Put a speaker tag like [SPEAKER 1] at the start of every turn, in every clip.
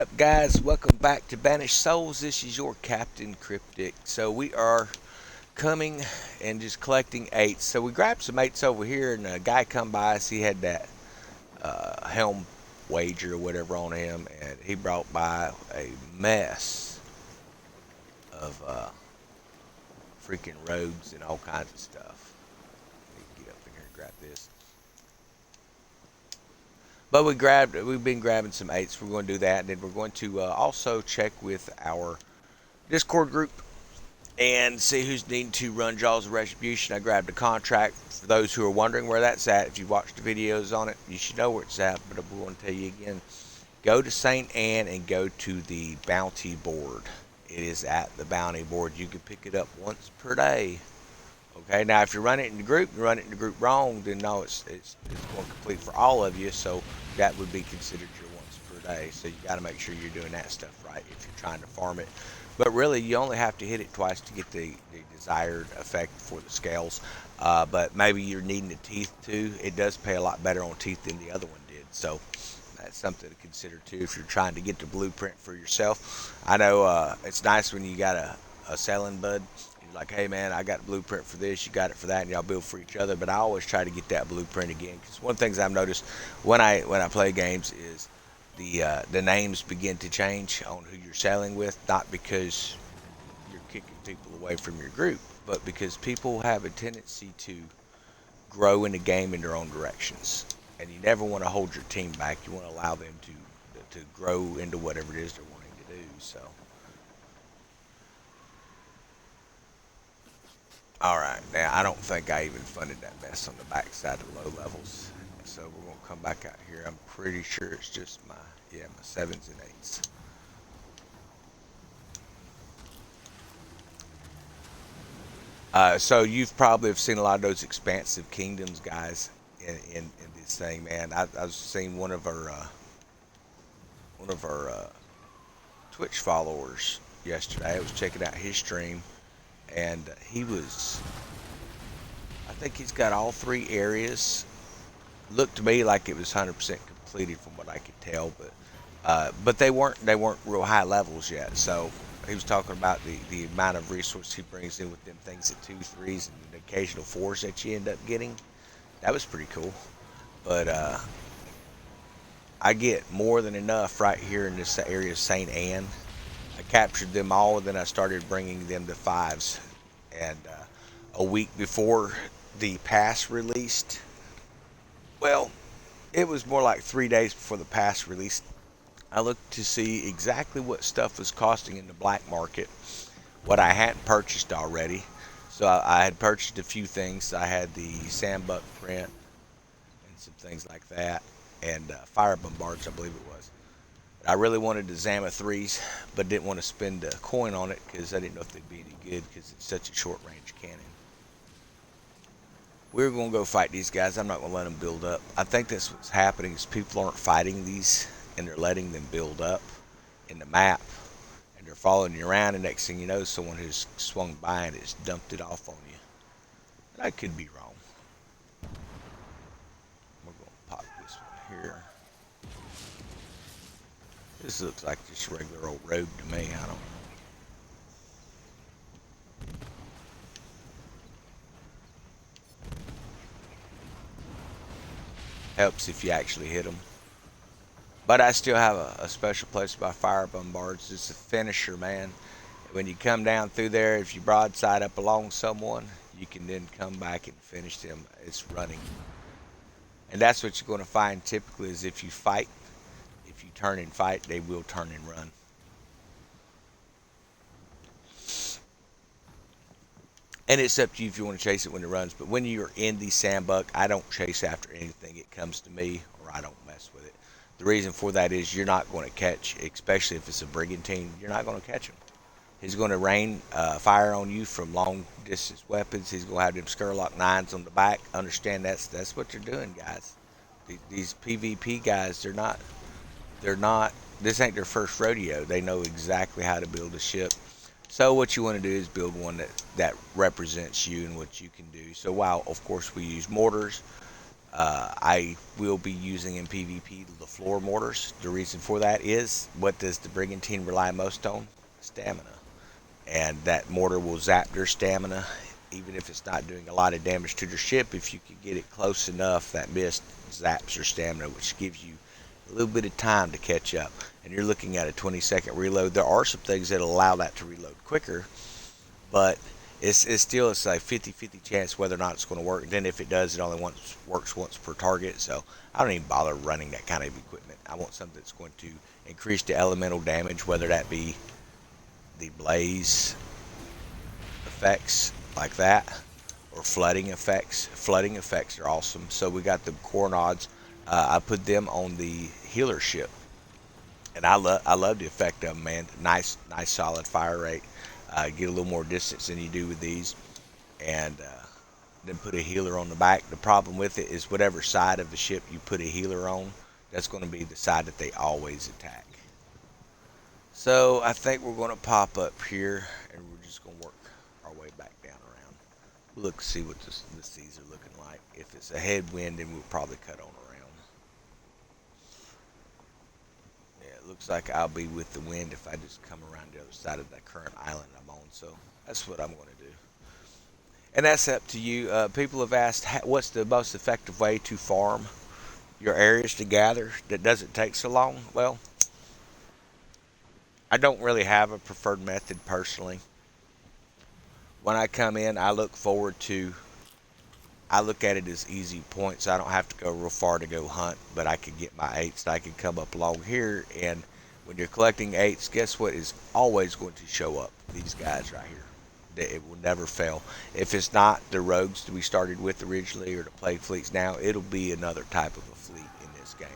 [SPEAKER 1] Up, guys? Welcome back to Banished Souls. This is your Captain Cryptic. So we are coming and just collecting eights. So we grabbed some eights over here, and a guy come by us. He had that helm wager or whatever on him, and he brought by a mess of freaking roads and all kinds of stuff. Let me get up in here and grab this. But we've been grabbing some eights. We're going to do that, and then we're going to also check with our Discord group and see who's needing to run Jaws of Retribution. I grabbed a contract. For those who are wondering where that's at, if you watched the videos on it, you should know where it's at, but I want to tell you again. Go to St. Anne and go to the bounty board. It is at the bounty board. You can pick it up once per day. Okay, now if you run it in the group, you run it in the group wrong, then no, it's going to complete for all of you, so that would be considered your once per day. So you got to make sure you're doing that stuff right if you're trying to farm it. But really, you only have to hit it twice to get the desired effect for the scales. But maybe you're needing the teeth too. It does pay a lot better on teeth than the other one did. So that's something to consider too if you're trying to get the blueprint for yourself. I know it's nice when you got a selling bud. You're like, hey man, I got a blueprint for this, you got it for that, and y'all build for each other. But I always try to get that blueprint again, because one of the things I've noticed when I play games is the names begin to change on who you're selling with, not because you're kicking people away from your group, but because people have a tendency to grow in the game in their own directions, and you never want to hold your team back. You want to allow them to grow into whatever it is they're wanting to do. So, all right, now I don't think I even funded that mess on the backside of low levels. So we're gonna come back out here. I'm pretty sure it's just my sevens and eights. So you've probably have seen a lot of those expansive kingdoms, guys, in this thing, man. I've seen one of our Twitch followers yesterday. I was checking out his stream, and I think he's got all three areas. Looked to me like it was 100% completed from what I could tell, but they weren't real high levels yet. So he was talking about the amount of resource he brings in with them things at 2 3s and the occasional 4s that you end up getting. That was pretty cool. But I get more than enough right here in this area of St. Anne. I captured them all, and then I started bringing them to 5s. And a week before the pass released, well, it was more like 3 days before the pass released. I looked to see exactly what stuff was costing in the black market, what I hadn't purchased already. So I had purchased a few things. I had the sandbuck print and some things like that, and fire bombards, I believe it was. I really wanted the Zama 3s, but didn't want to spend a coin on it because I didn't know if they'd be any good because it's such a short range cannon. We're going to go fight these guys. I'm not going to let them build up. I think that's what's happening is people aren't fighting these, and they're letting them build up in the map, and they're following you around, and next thing you know, someone has swung by and has dumped it off on you. And I could be wrong. We're going to pop this one here. This looks like just regular old road to me. I don't. Helps if you actually hit them. But I still have a special place by fire bombards. It's a finisher, man. When you come down through there, if you broadside up along someone, you can then come back and finish them. It's running. And that's what you're going to find typically is if you fight, if you turn and fight, they will turn and run. And it's up to you if you want to chase it when it runs. But when you're in the sandbuck, I don't chase after anything. It comes to me, or I don't mess with it. The reason for that is you're not going to catch, especially if it's a brigantine, you're not going to catch him. He's going to rain fire on you from long distance weapons. He's going to have them Skurlock 9s on the back. Understand that's what they're doing, guys. These PvP guys, they're not. This ain't their first rodeo. They know exactly how to build a ship. So what you want to do is build one that represents you and what you can do. So while of course we use mortars, I will be using in PvP the floor mortars. The reason for that is, what does the brigantine rely most on? Stamina. And that mortar will zap their stamina, even if it's not doing a lot of damage to their ship. If you can get it close enough, that mist zaps your stamina, which gives you a little bit of time to catch up. And you're looking at a 20-second reload. There are some things that allow that to reload quicker, but it's still it's a 50-50 chance whether or not it's going to work. And then if it does, it only works once per target. So I don't even bother running that kind of equipment. I want something that's going to increase the elemental damage, whether that be the blaze effects like that, or flooding effects. Flooding effects are awesome. So we got the Coronauds. I put them on the healer ship, and I love the effect of them, man. Nice solid fire rate. Get a little more distance than you do with these, and then put a healer on the back. The problem with it is whatever side of the ship you put a healer on, that's going to be the side that they always attack. So I think we're going to pop up here, and we're just going to work our way back down around. We'll look see what the seas are looking like. If it's a headwind, then we'll probably cut on around. Yeah, it looks like I'll be with the wind if I just come around the other side of that current island I'm on. So that's what I'm going to do. And that's up to you. People have asked, what's the most effective way to farm your areas to gather that doesn't take so long? Well, I don't really have a preferred method personally. When I come in, I look at it as easy points. I don't have to go real far to go hunt, but I can get my eights. I can come up along here, and when you're collecting eights, guess what is always going to show up? These guys right here. It will never fail. If it's not the rogues that we started with originally or the plague fleets now, it'll be another type of a fleet in this game.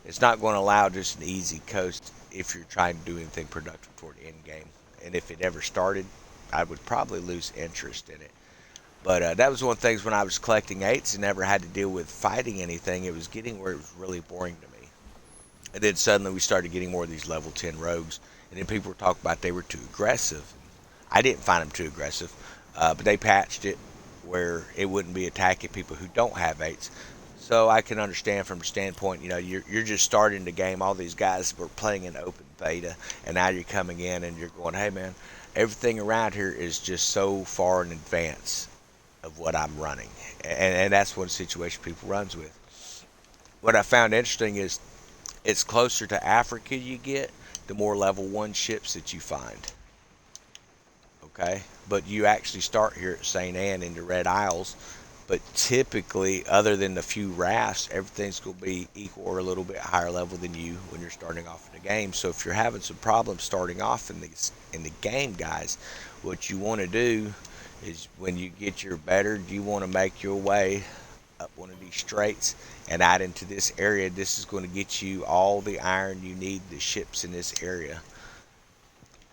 [SPEAKER 1] It's not going to allow just an easy coast if you're trying to do anything productive toward the end game. And if it ever started, I would probably lose interest in it. But that was one of the things when I was collecting eights and never had to deal with fighting anything. It was getting where it was really boring to me. And then suddenly we started getting more of these level 10 rogues. And then people were talking about they were too aggressive. I didn't find them too aggressive, but they patched it where it wouldn't be attacking people who don't have eights. So I can understand from the standpoint, you're just starting the game. All these guys were playing in open beta, and now you're coming in and you're going, hey man, everything around here is just so far in advance of what I'm running. And that's one situation people runs with. What I found interesting is it's closer to Africa you get, the more level 1 ships that you find. Okay? But you actually start here at St. Anne in the Red Isles. But typically, other than a few rafts, everything's going to be equal or a little bit higher level than you when you're starting off in the game. So if you're having some problems starting off in the game, guys, what you want to do is when you get your better, you want to make your way up one of these straits and out into this area. This is going to get you all the iron you need, the ships in this area.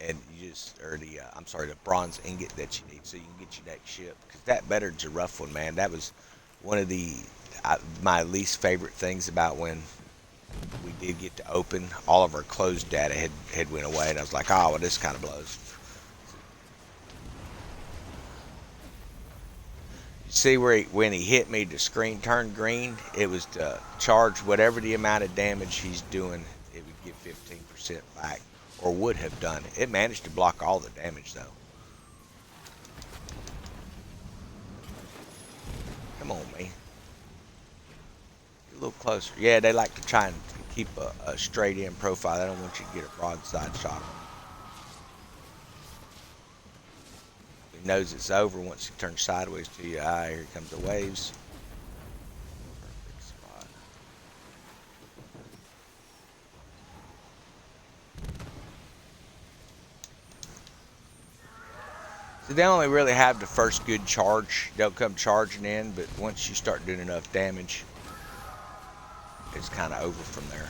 [SPEAKER 1] And you just, or the bronze ingot that you need so you can get your next ship. Because that better's a rough one, man. That was one of my least favorite things about when we did get to open. All of our closed data had went away, and I was like, oh, well, this kind of blows. You see where when he hit me, the screen turned green. It was to charge whatever the amount of damage he's doing. It would give 15% back. Or would have done. It managed to block all the damage, though. Come on, man. Get a little closer. Yeah, they like to try and keep a straight-in profile. They don't want you to get a broadside shot on them. He knows it's over once he turns sideways to you. Ah, here comes the waves. Perfect spot. So they only really have the first good charge. They'll come charging in, but once you start doing enough damage, it's kind of over from there.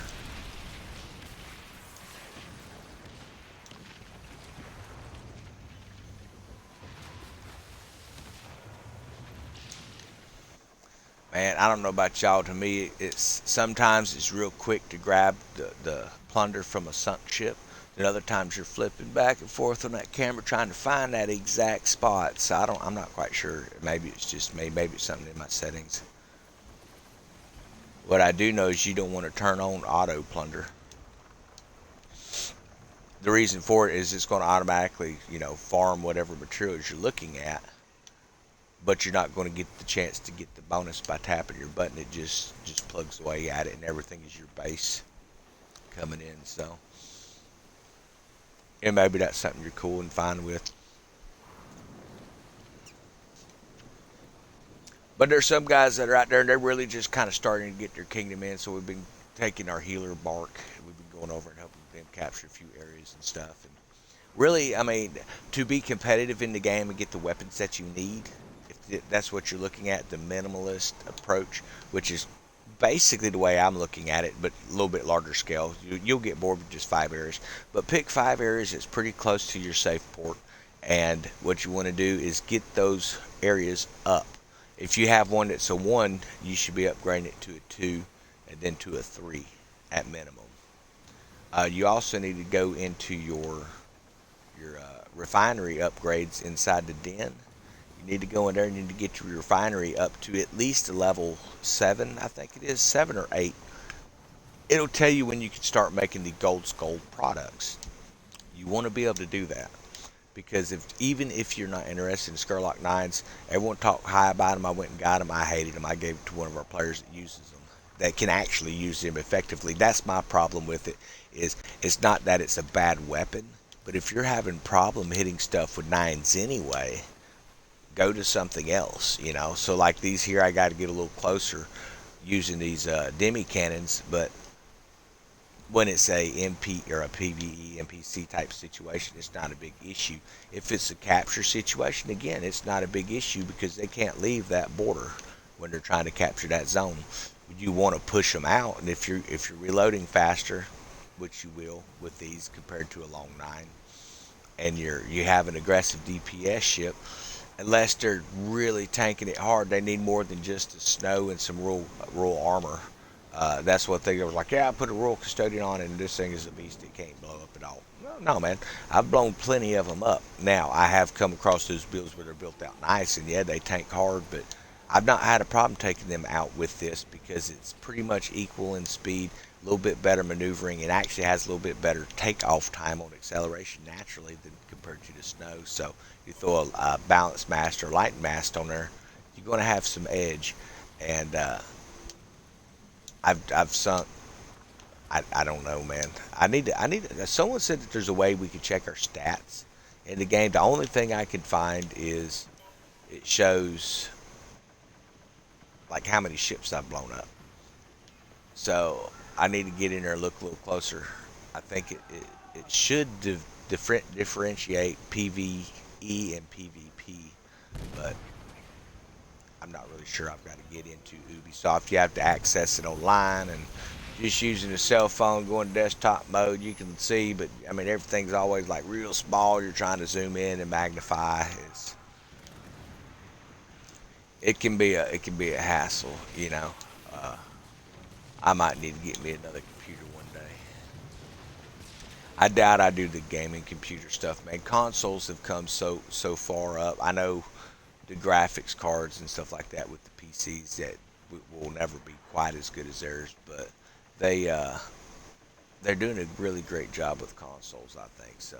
[SPEAKER 1] Man, I don't know about y'all. To me, sometimes it's real quick to grab the plunder from a sunk ship. And other times you're flipping back and forth on that camera trying to find that exact spot. So I'm not quite sure. Maybe it's just me. Maybe it's something in my settings. What I do know is you don't want to turn on auto plunder. The reason for it is it's going to automatically, farm whatever materials you're looking at, but you're not going to get the chance to get the bonus by tapping your button. It just plugs away at it, and everything is your base coming in. So, and maybe that's something you're cool and fine with. But there's some guys that are out there and they're really just kind of starting to get their kingdom in. So we've been taking our healer bark. We've been going over and helping them capture a few areas and stuff. And really, I mean, to be competitive in the game and get the weapons that you need, if that's what you're looking at, the minimalist approach, which is basically the way I'm looking at it, but a little bit larger scale. You'll get bored with just 5 areas, but pick 5 areas that's pretty close to your safe port. And what you want to do is get those areas up. If you have one that's a 1, you should be upgrading it to a 2 and then to a 3 at minimum. You also need to go into your refinery upgrades inside the den. You need to go in there and you need to get your refinery up to at least a level 7, I think it is, 7 or 8. It'll tell you when you can start making the gold skull products. You want to be able to do that. Because even if you're not interested in Skurlock 9s, everyone talked high about them. I went and got them. I hated them. I gave it to one of our players that uses them, that can actually use them effectively. That's my problem with it. Is it's not that it's a bad weapon, but if you're having problem hitting stuff with 9s anyway, go to something else. So like these here, I got to get a little closer using these demi cannons, but when it's a MP or a PVE NPC type situation, it's not a big issue. If it's a capture situation, again, it's not a big issue because they can't leave that border when they're trying to capture that zone. You want to push them out, and if you're reloading faster, which you will with these compared to a long 9, and you have an aggressive DPS ship, unless they're really tanking it hard, they need more than just the snow and some rural armor. That's what they was like. Yeah, I put a Royal Custodian on, and this thing is a beast. It can't blow up at all. No, man. I've blown plenty of them up. Now I have come across those builds where they're built out nice, and yeah, they tank hard. But I've not had a problem taking them out with this because it's pretty much equal in speed, a little bit better maneuvering. It actually has a little bit better takeoff time on acceleration naturally than compared to the snow. So you throw a balance mast or light mast on there, you're going to have some edge, and I've sunk. I don't know, man. I need. Someone said that there's a way we could check our stats in the game. The only thing I could find is it shows like how many ships I've blown up. So I need to get in there and look a little closer. I think it should differentiate PvE and PvP, but I'm not really sure. I've got to get into Ubisoft. You have to access it online, and just using a cell phone, going to desktop mode, you can see. But I mean, everything's always like real small. You're trying to zoom in and magnify. It can be a hassle. Uh, I might need to get me another computer one day. I doubt I do the gaming computer stuff, man. Consoles have come so far up. I know the graphics cards and stuff like that with the PCs that will never be quite as good as theirs, but they they're doing a really great job with consoles, I think so.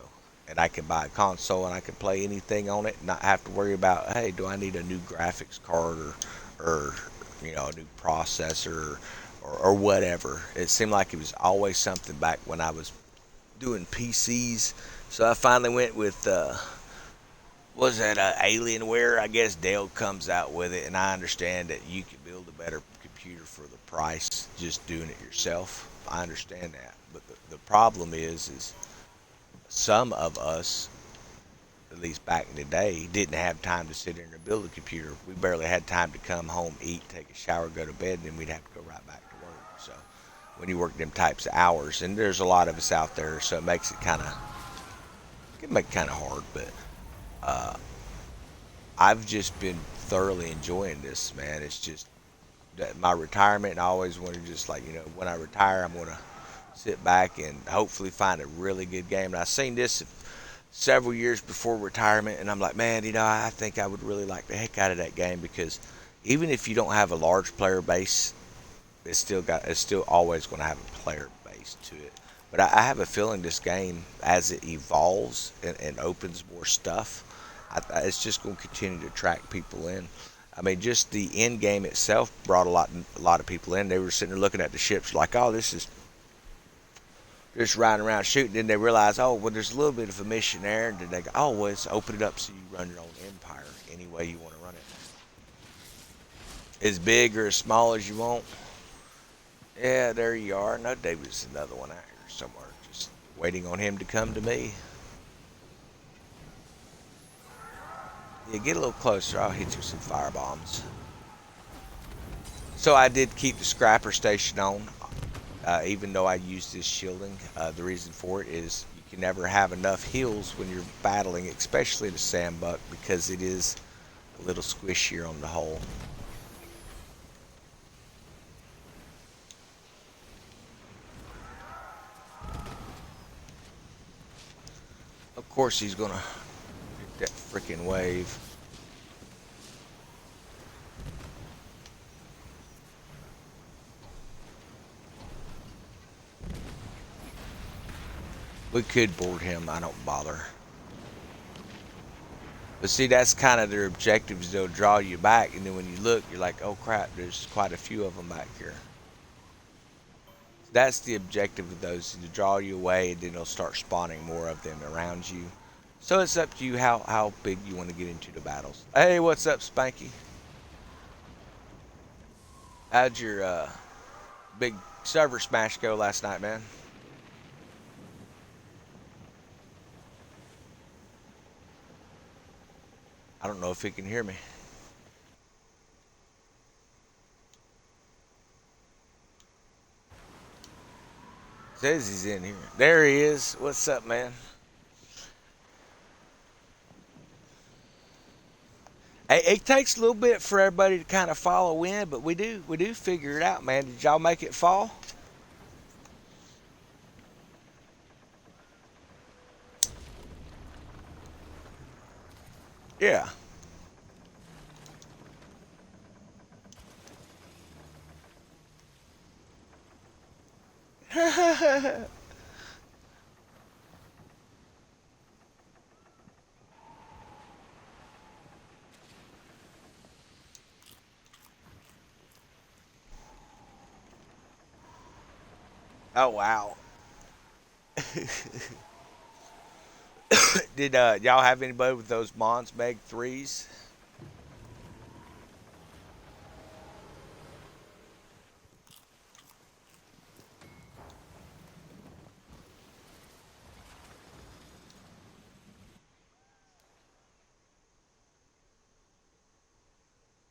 [SPEAKER 1] And I can buy a console and I can play anything on it, and not have to worry about, hey, do I need a new graphics card or a new processor or whatever. It seemed like it was always something back when I was doing PCs. So I finally went with was that Alienware? I guess Dell comes out with it, and I understand that you can build a better computer for the price just doing it yourself. I understand that, but the problem is some of us, at least back in the day, didn't have time to sit in and build a computer. We barely had time to come home, eat, take a shower, go to bed, and then we'd have to go right back to work. So when you work them types of hours, and there's a lot of us out there, so it makes it can make it kind of hard, but uh, I've just been thoroughly enjoying this, man. It's just that my retirement, and I always wanted to just like, when I retire, I'm going to sit back and hopefully find a really good game. And I've seen this several years before retirement, and I'm like, man, I think I would really like the heck out of that game because even if you don't have a large player base, it's still always going to have a player base to it. But I have a feeling this game, as it evolves and opens more stuff, it's just going to continue to attract people in. I mean, just the end game itself brought a lot of people in. They were sitting there looking at the ships like, oh, this is just riding around shooting. Then they realize, oh, well, there's a little bit of a mission there. And then they go, oh, well, let's open it up so you run your own empire any way you want to run it. As big or as small as you want. Yeah, there you are. No, David's another one out here somewhere, just waiting on him to come to me. Yeah, get a little closer. I'll hit you with some fire bombs. So I did keep the scrapper station on, even though I used this shielding. The reason for it is you can never have enough heals when you're battling, especially the sandbuck, because it is a little squishier on the hull. Of course, he's gonna hit that freaking wave. We could board him. I don't bother. But see, that's kind of their objective is they'll draw you back, and then when you look, you're like, oh crap, there's quite a few of them back here. That's the objective of those, to draw you away, and then they'll start spawning more of them around you. So it's up to you how big you want to get into the battles. Hey, what's up, Spanky? How'd your big server smash go last night, man? I don't know if he can hear me. Says he's in here. There he is. What's up, man? It takes a little bit for everybody to kind of follow in, but we do figure it out, man. Did y'all make it fall? Yeah. Oh wow. Did y'all have anybody with those Mons Meg threes?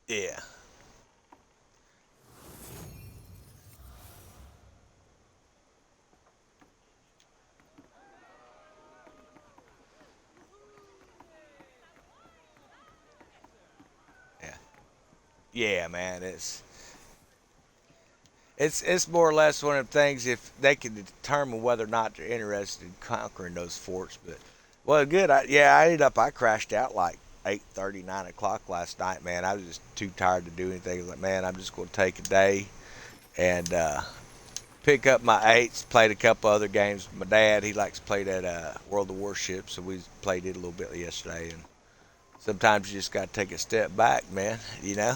[SPEAKER 1] Yeah. Yeah. Yeah, man. It's more or less one of the things if they can determine whether or not they're interested in conquering those forts. But well, good. I ended up. I crashed out like 8:30, 9 o'clock last night. Man, I was just too tired to do anything. I was like, man, I'm just going to take a day and pick up my eights. Played a couple other games. My dad, he likes to play that World of Warships, so we played it a little bit yesterday. And sometimes you just got to take a step back, man. You know.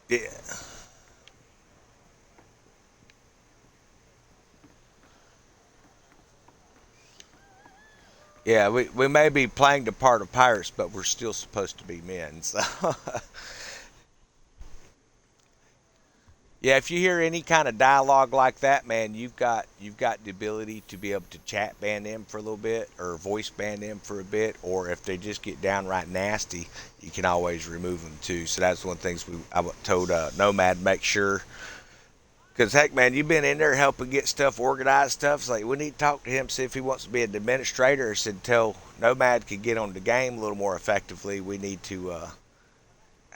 [SPEAKER 1] Yeah. Yeah, we may be playing the part of pirates, but we're still supposed to be men. So, yeah, if you hear any kind of dialogue like that, man, you've got the ability to be able to chat ban them for a little bit, or voice ban them for a bit, or if they just get downright nasty, you can always remove them too. So that's one of the things I told Nomad make sure. Because heck, man, you've been in there helping get stuff organized. Stuff it's like we need to talk to him, see if he wants to be an administrator. I said, tell Nomad could get on the game a little more effectively. We need to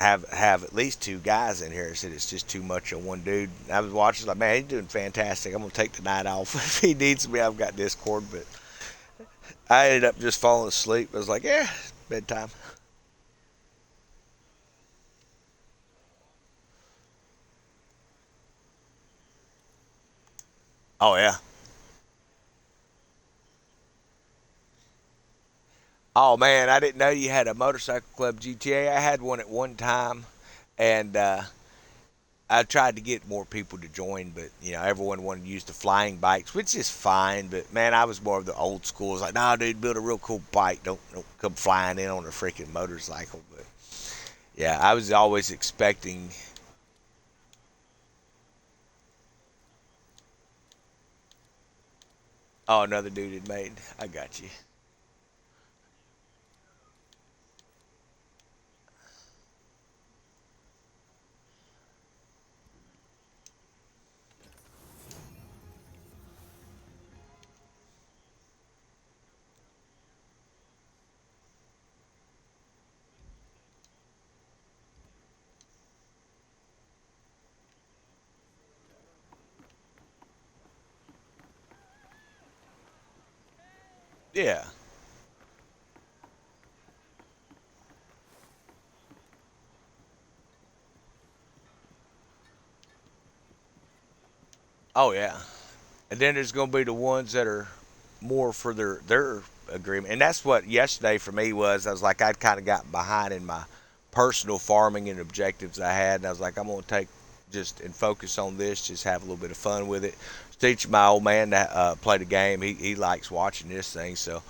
[SPEAKER 1] have at least two guys in here. I said it's just too much on one dude. I was watching like, man, he's doing fantastic. I'm gonna take the night off if he needs me. I've got Discord, but I ended up just falling asleep. I was like, yeah, bedtime. Oh yeah. Oh man, I didn't know you had a motorcycle club GTA. I had one at one time, and I tried to get more people to join, but everyone wanted to use the flying bikes, which is fine. But man, I was more of the old school. It's like, nah, dude, build a real cool bike. Don't come flying in on a freaking motorcycle. But yeah, I was always expecting. Oh, another dude had made. I got you. Yeah. Oh yeah. And then there's going to be the ones that are more for their agreement, and that's what yesterday for me was. I was like, I'd kind of gotten behind in my personal farming and objectives I had, and I was like, I'm going to take just and focus on this, just have a little bit of fun with it. Teach my old man to play the game. He likes watching this thing, so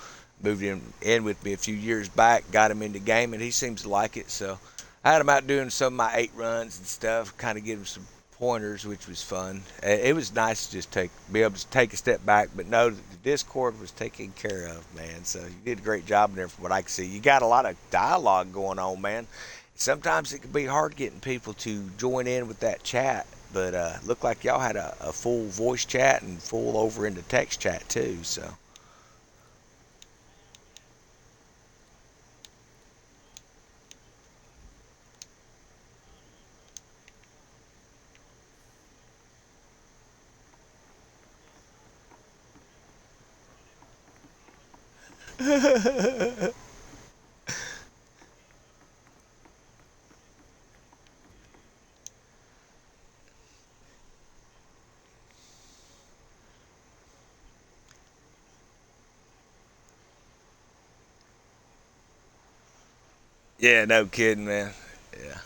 [SPEAKER 1] moved him in with me a few years back, got him into gaming. He seems to like it, so I had him out doing some of my 8 runs and stuff, kind of give him some pointers, which was fun. It was nice to just be able to take a step back, but know that the Discord was taken care of, man. So you did a great job in there, from what I can see. You got a lot of dialogue going on, man. Sometimes it can be hard getting people to join in with that chat, but looked like y'all had a full voice chat and full over into text chat too. So yeah, no kidding, man. Yeah,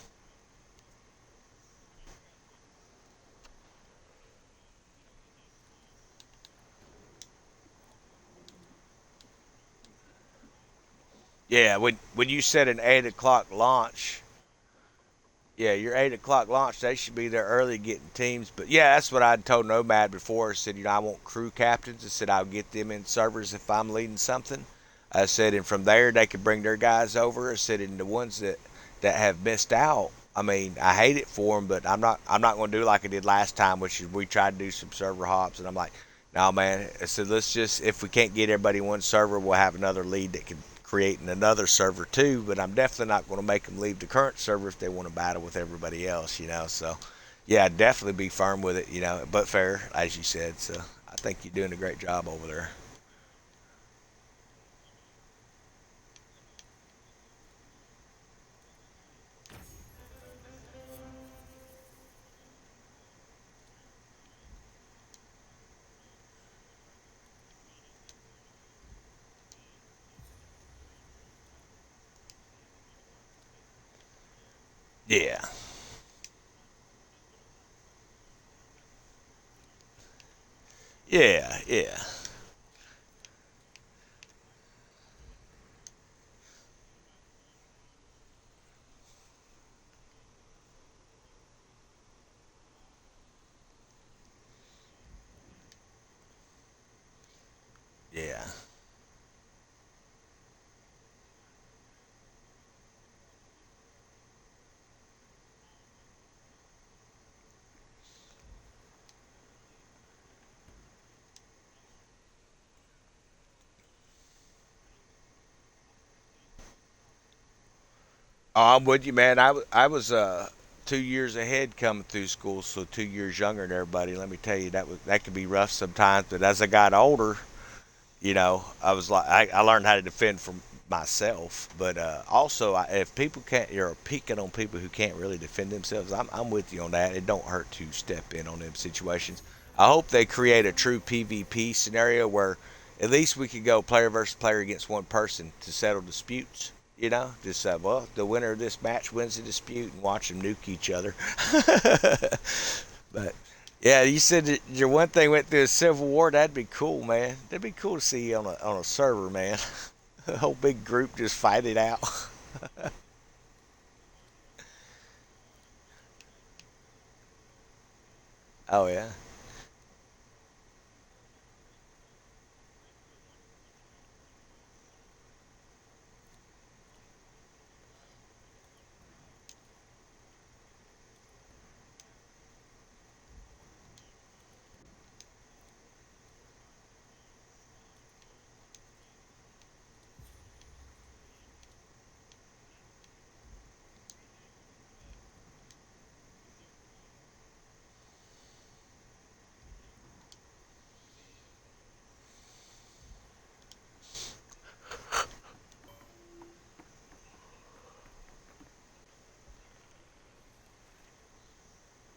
[SPEAKER 1] yeah. When you said an 8 o'clock launch, yeah, your 8 o'clock launch, they should be there early getting teams. But yeah, that's what I'd told Nomad before. I said, I want crew captains. I said, I'll get them in servers if I'm leading something. I said, and from there they could bring their guys over. I said, and the ones that have missed out, I mean, I hate it for them, but I'm not going to do like I did last time, which is we tried to do some server hops, and I'm like, no, man. I said, let's just, if we can't get everybody in one server, we'll have another lead that can create in another server too. But I'm definitely not going to make them leave the current server if they want to battle with everybody else. So, yeah, definitely be firm with it, but fair, as you said. So I think you're doing a great job over there. Yeah, yeah, yeah, yeah, Oh, I'm with you, man. I was 2 years ahead coming through school, so 2 years younger than everybody. Let me tell you, that could be rough sometimes. But as I got older, I was like, I learned how to defend for myself. But also, if people can't, you're picking on people who can't really defend themselves. I'm with you on that. It don't hurt to step in on them situations. I hope they create a true PvP scenario where at least we could go player versus player against one person to settle disputes. Just say, well, the winner of this match wins the dispute, and watch them nuke each other. But yeah, you said that your one thing went through a civil war. That'd be cool, man. That'd be cool to see you on a server, man. A whole big group just fight it out. Oh yeah,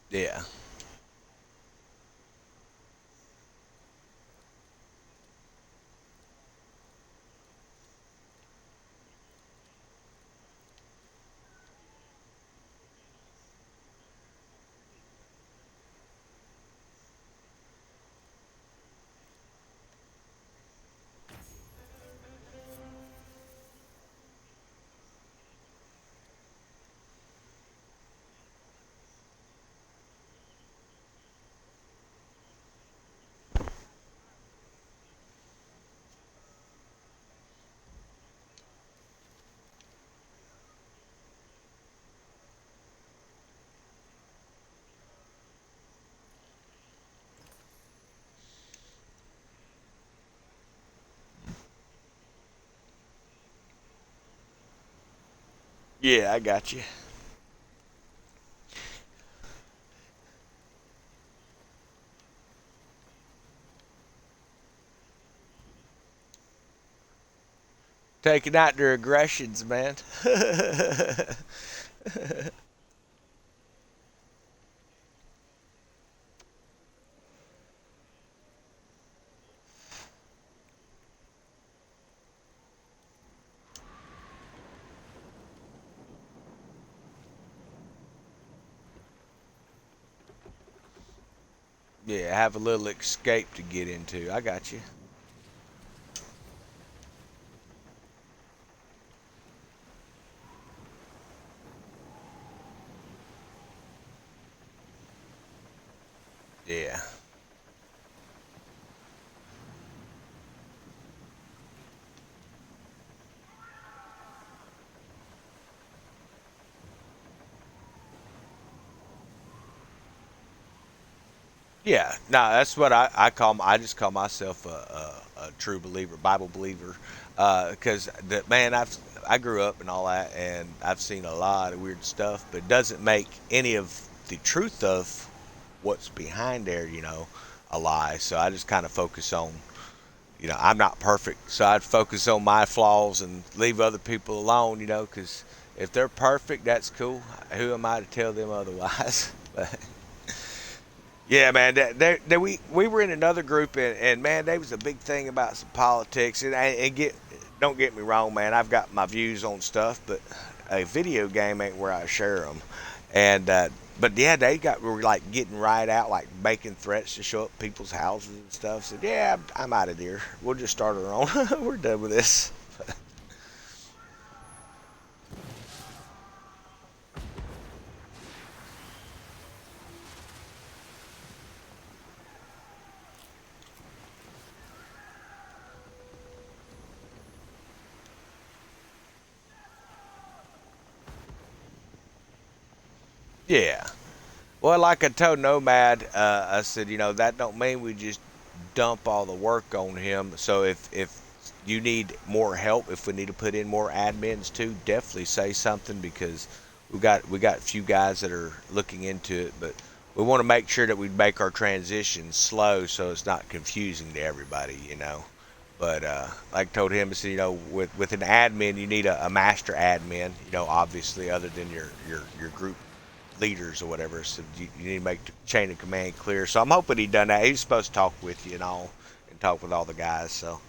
[SPEAKER 1] yeah, yeah. I got you. Taking out their aggressions, man. Yeah, have a little escape to get into. I got you. Yeah. Yeah, no, that's what I call. I just call myself a true believer, Bible believer, because the man I grew up and all that, and I've seen a lot of weird stuff, but it doesn't make any of the truth of what's behind there, a lie. So I just kind of focus on, I'm not perfect, so I'd focus on my flaws and leave other people alone, because if they're perfect, that's cool. Who am I to tell them otherwise? But yeah, man. We were in another group, and man, there was a big thing about some politics. And don't get me wrong, man. I've got my views on stuff, but a video game ain't where I share them. And but yeah, were like getting right out, like making threats to show up people's houses and stuff. Said, yeah, I'm out of here. We'll just start our own. We're done with this. Yeah. Well, like I told Nomad, I said, that don't mean we just dump all the work on him. So if you need more help, if we need to put in more admins too, definitely say something, because we got a few guys that are looking into it, but we want to make sure that we make our transition slow so it's not confusing to everybody. But like I told him, I said, with an admin, you need a master admin, obviously, other than your group leaders or whatever. So you need to make the chain of command clear. So I'm hoping he done that. He's supposed to talk with you and all, and talk with all the guys. So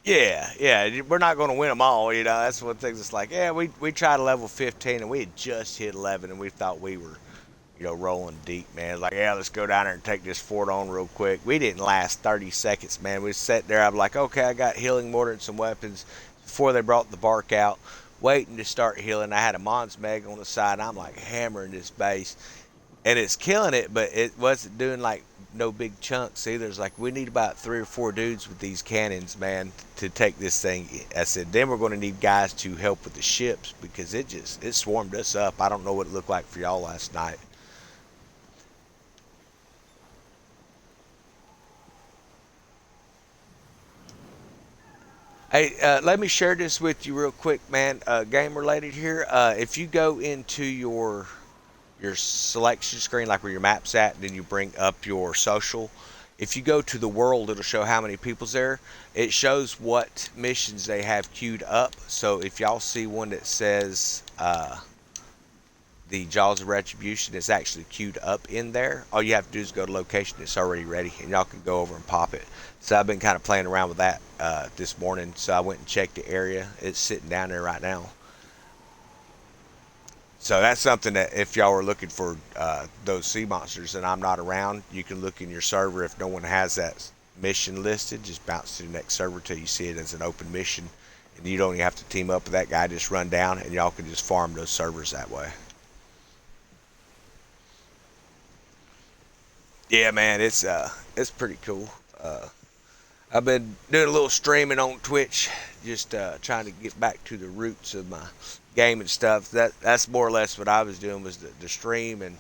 [SPEAKER 1] yeah, yeah, we're not going to win them all. That's one thing. It's like, yeah, we tried to level 15 and we had just hit 11 and we thought we were, rolling deep, man. Like, yeah, let's go down there and take this fort on real quick. We didn't last 30 seconds, man. We sat there. I'm like, okay, I got healing mortar and some weapons before they brought the bark out, waiting to start healing. I had a Mons Meg on the side. And I'm like hammering this base, and it's killing it, but it wasn't doing like no big chunks either. It's like we need about 3 or 4 dudes with these cannons, man, to take this thing. I said, then we're going to need guys to help with the ships, because it swarmed us up. I don't know what it looked like for y'all last night. Hey, let me share this with you real quick, man. Game related here. If you go into your selection screen, like where your map's at, and then you bring up your social. If you go to the world, it'll show how many people's there. It shows what missions they have queued up. So if y'all see one that says the Jaws of Retribution, it's actually queued up in there. All you have to do is go to location. It's already ready, and y'all can go over and pop it. So I've been kind of playing around with that this morning. So I went and checked the area. It's sitting down there right now. So that's something that if y'all are looking for those sea monsters and I'm not around, you can look in your server. If no one has that mission listed, just bounce to the next server till you see it as an open mission. And you don't even have to team up with that guy. Just run down and y'all can just farm those servers that way. Yeah, man, it's pretty cool. I've been doing a little streaming on Twitch, just trying to get back to the roots of my gaming stuff. That's more or less what I was doing, was the stream, and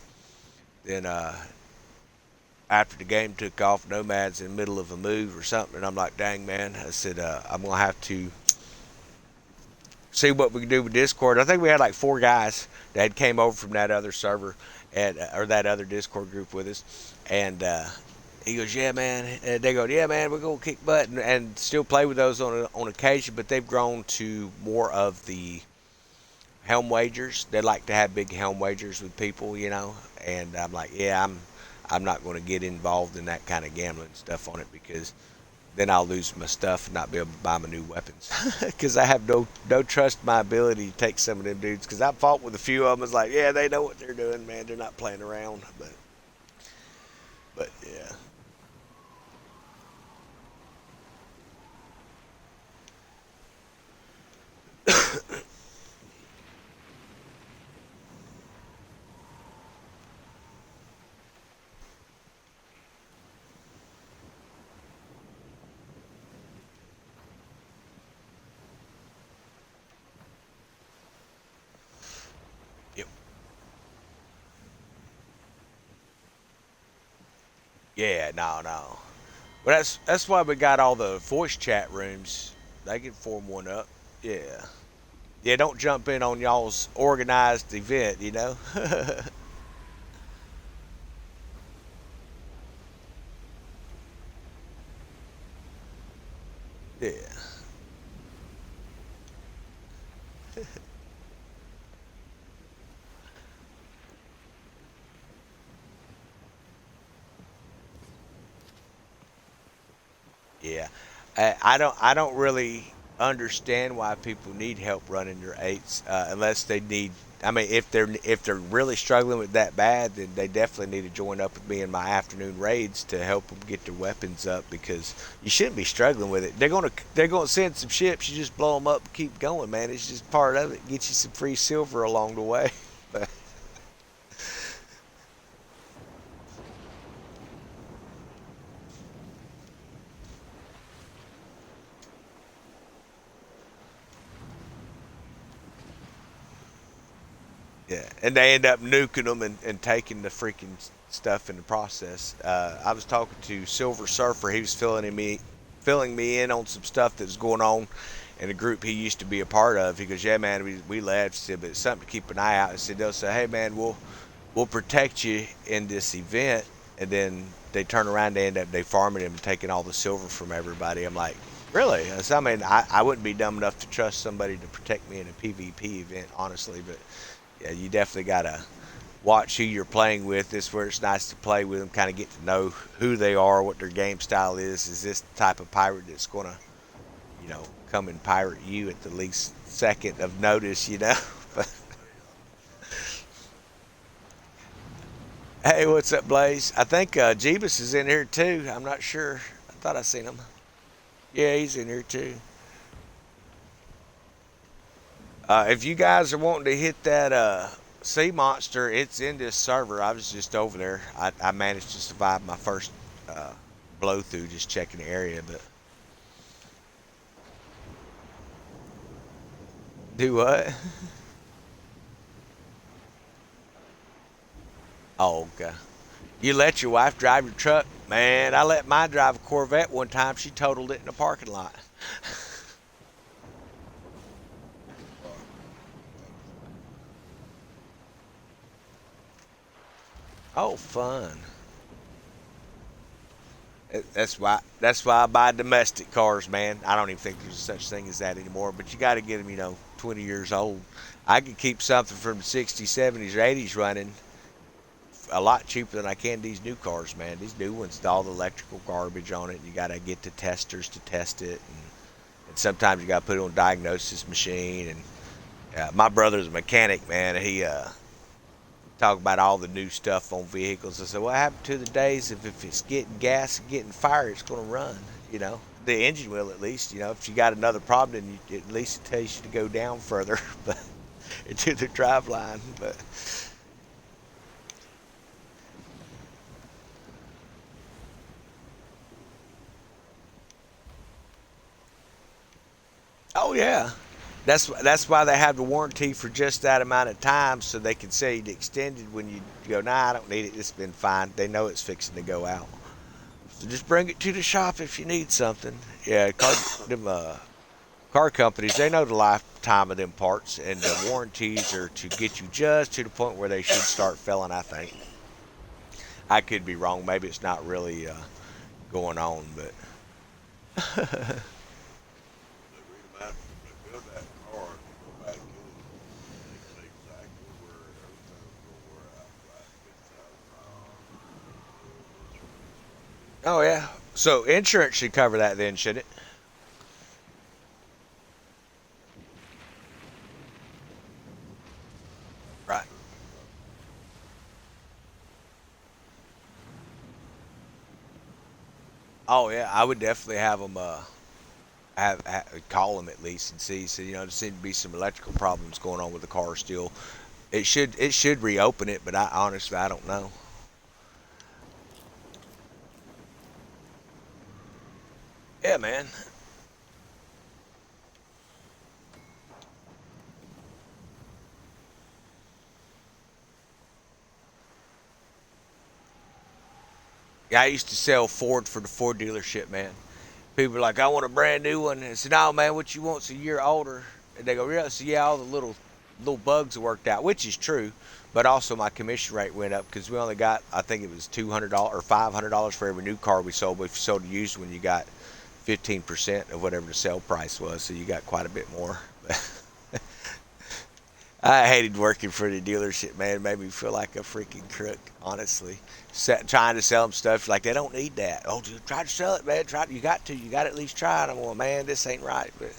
[SPEAKER 1] then after the game took off, Nomad's in the middle of a move or something, and I'm like, dang, man. I said, I'm gonna have to see what we can do with Discord. I think we had like 4 guys that came over from that other server, and or that other Discord group with us, and he goes, yeah, man. And they go, yeah, man, we're gonna kick butt, and still play with those on occasion, but they've grown to more of the helm wagers. They like to have big helm wagers with people. And I'm like, yeah, I'm not going to get involved in that kind of gambling stuff on it, because then I'll lose my stuff and not be able to buy my new weapons, because I have no trust in my ability to take some of them dudes, because I fought with a few of them. It's like, yeah, they know what they're doing, man. They're not playing around, but yeah. Yep. Yeah, no, no. Well, that's why we got all the voice chat rooms. They can form one up. Yeah. Yeah, don't jump in on y'all's organized event. Yeah. Yeah. I don't really understand why people need help running their eights unless they need. I mean, if they're really struggling with that bad, then they definitely need to join up with me in my afternoon raids to help them get their weapons up because you shouldn't be struggling with it. They're gonna send some ships. You just blow them up and keep going, man. It's just part of it. Get you some free silver along the way. Yeah, and they end up nuking them and taking the freaking stuff in the process. I was talking to Silver Surfer. He was filling me in on some stuff that was going on in a group he used to be a part of. He goes, "Yeah, man, we left." He said, "But it's something to keep an eye out." I said, "They'll say, hey, man, we'll protect you in this event," and then they turn around, they farming him and taking all the silver from everybody. I'm like, really? I said, I mean, I wouldn't be dumb enough to trust somebody to protect me in a PvP event, honestly, but yeah, you definitely gotta watch who you're playing with. This is where it's nice to play with them, kind of get to know who they are, what their game style is. Is this the type of pirate that's gonna, come and pirate you at the least second of notice? But hey, what's up, Blaze? I think Jeebus is in here too. I'm not sure. I thought I seen him. Yeah, he's in here too. If you guys are wanting to hit that sea monster, it's in this server. I was just over there. I managed to survive my first uh, blow through just checking the area. But do what? Oh, okay. You let your wife drive your truck? Man, I let mine drive a Corvette one time. She totaled it in the parking lot. Oh, fun. That's why I buy domestic cars, man. I don't even think there's such thing as that anymore. But you got to get them, 20 years old. I could keep something from the 60s, 70s, or 80s running a lot cheaper than I can these new cars, man. These new ones, all the electrical garbage on it. You got to get the testers to test it, and sometimes you got to put it on a diagnosis machine. And my brother's a mechanic, man. He talk about all the new stuff on vehicles. I said, what happened to the days if it's getting gas and getting fire, it's going to run, The engine will at least, If you got another problem, then at least it tells you to go down further, but into the drive line. But oh yeah, that's why they have the warranty for just that amount of time, so they can say it extended when you go, nah, I don't need it. It's been fine. They know it's fixing to go out. So just bring it to the shop if you need something. Yeah, car companies, they know the lifetime of them parts, and the warranties are to get you just to the point where they should start failing. I think I could be wrong. Maybe it's not really going on, but oh yeah. So insurance should cover that then, should it? Right. Oh yeah, I would definitely have them call them at least and see. So there seem to be some electrical problems going on with the car still. It should reopen it, but I honestly I don't know. Yeah, man. Yeah, I used to sell Ford for the Ford dealership, man. People are like, I want a brand new one. And I said, no, man, what you want's a year older. And they go, yeah. So yeah, all the little bugs worked out, which is true. But also my commission rate went up because we only got, I think it was $200 or $500 for every new car we sold. But if you sold a used one, you got 15% of whatever the sale price was. So you got quite a bit more. I hated working for the dealership, man. It made me feel like a freaking crook, honestly. Trying to sell them stuff like they don't need that. Oh, dude, try to sell it, man. Try. You got to at least try it. I'm going, man, this ain't right. But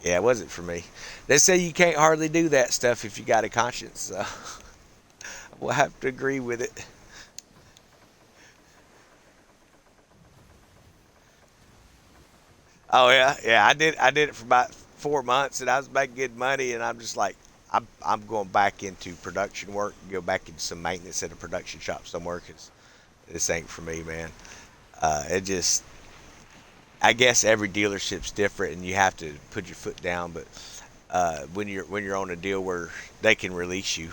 [SPEAKER 1] yeah, it wasn't for me. They say you can't hardly do that stuff if you got a conscience. So we'll have to agree with it. Oh yeah, yeah. I did it for about 4 months, and I was making good money. And I'm just like, I'm going back into production work, go back into some maintenance at a production shop somewhere because this ain't for me, man. It just, I guess every dealership's different, and you have to put your foot down. But when you're on a deal where they can release you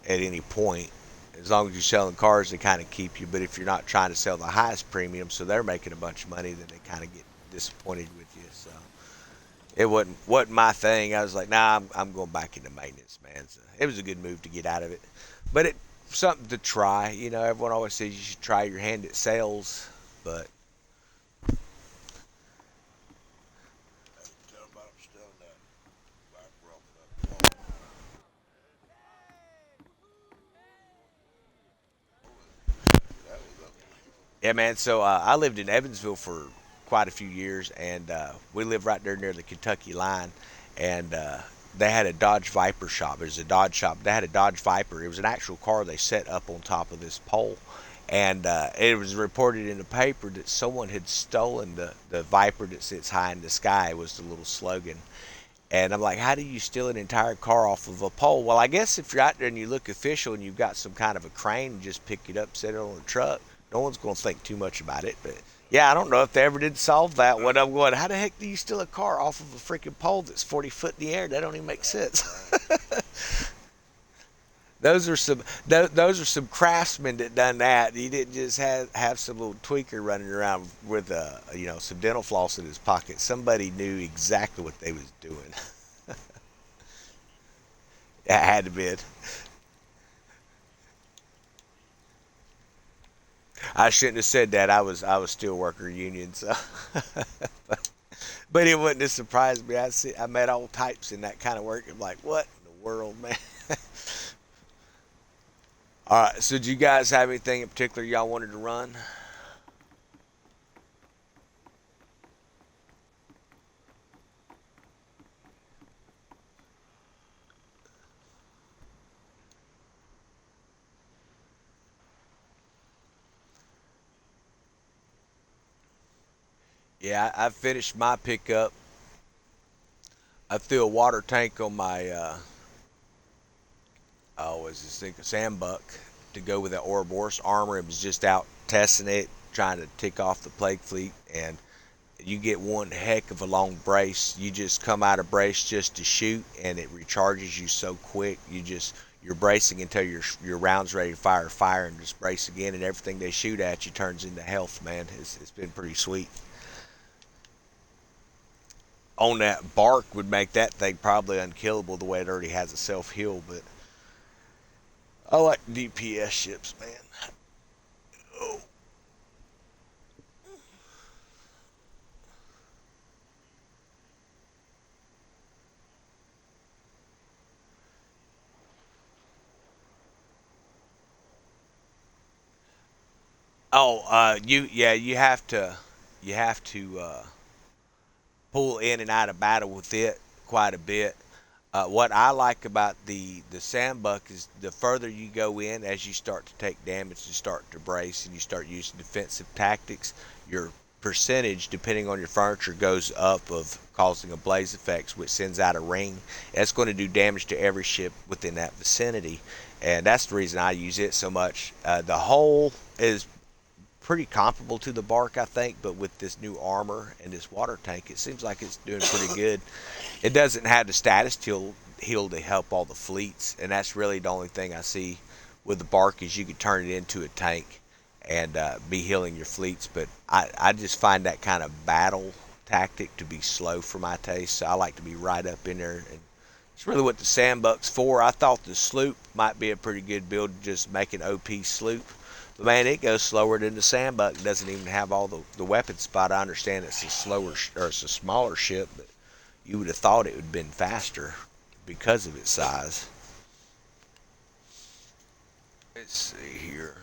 [SPEAKER 1] at any point, as long as you're selling cars, they kind of keep you. But if you're not trying to sell the highest premium, so they're making a bunch of money, then they kind of get disappointed with you. So it wasn't my thing. I was like, nah, I'm going back into maintenance, man. So it was a good move to get out of it, but it something to try. You know, everyone always says you should try your hand at sales, but yeah, man. So I lived in Evansville for quite a few years, and we lived right there near the Kentucky line, and they had a Dodge Viper shop. It was a Dodge shop. They had a Dodge Viper. It was an actual car they set up on top of this pole, and it was reported in the paper that someone had stolen the Viper that sits high in the sky. Was the little slogan. And I'm like, how do you steal an entire car off of a pole? Well, I guess if you're out there and you look official and you've got some kind of a crane, and just pick it up, set it on a truck. No one's going to think too much about it. But yeah, I don't know if they ever did solve that one. I'm going, how the heck do you steal a car off of a freaking pole that's 40 foot in the air? That don't even make sense. Those are some craftsmen that done that. He didn't just have some little tweaker running around with some dental floss in his pocket. Somebody knew exactly what they was doing. It had to be. I shouldn't have said that. I was steel worker union, so but it wouldn't have surprised me. I met all types in that kind of work. I'm like, what in the world, man? All right. So, do you guys have anything in particular y'all wanted to run? Yeah, I finished my pickup. I threw a water tank on my was this thing a sandbuck to go with the Ouroboros armor. It was just out testing it, trying to tick off the plague fleet, and you get one heck of a long brace. You just come out of brace just to shoot, and it recharges you so quick. You're bracing until your round's ready to fire, and just brace again, and everything they shoot at you turns into health, man. It's been pretty sweet. On that bark would make that thing probably unkillable the way it already has a self heal, but I like DPS ships, man. Oh, you have to pull in and out of battle with it quite a bit. What I like about the sandbuck is the further you go in, as you start to take damage, you start to brace, and you start using defensive tactics. Your percentage, depending on your furniture, goes up of causing a blaze effects, which sends out a ring. That's going to do damage to every ship within that vicinity, and that's the reason I use it so much. The hull is pretty comparable to the bark, I think, but with this new armor and this water tank, it seems like it's doing pretty good. It doesn't have the status heal to help all the fleets, and that's really the only thing I see with the bark is you could turn it into a tank and be healing your fleets. But I just find that kind of battle tactic to be slow for my taste, so I like to be right up in there. And it's really what the sandbuck's for. I thought the sloop might be a pretty good build, just make an OP sloop. But man, it goes slower than the sandbuck. It doesn't even have all the weapon spot. I understand it's a slower or it's a smaller ship, but you would have thought it would have been faster because of its size. see here.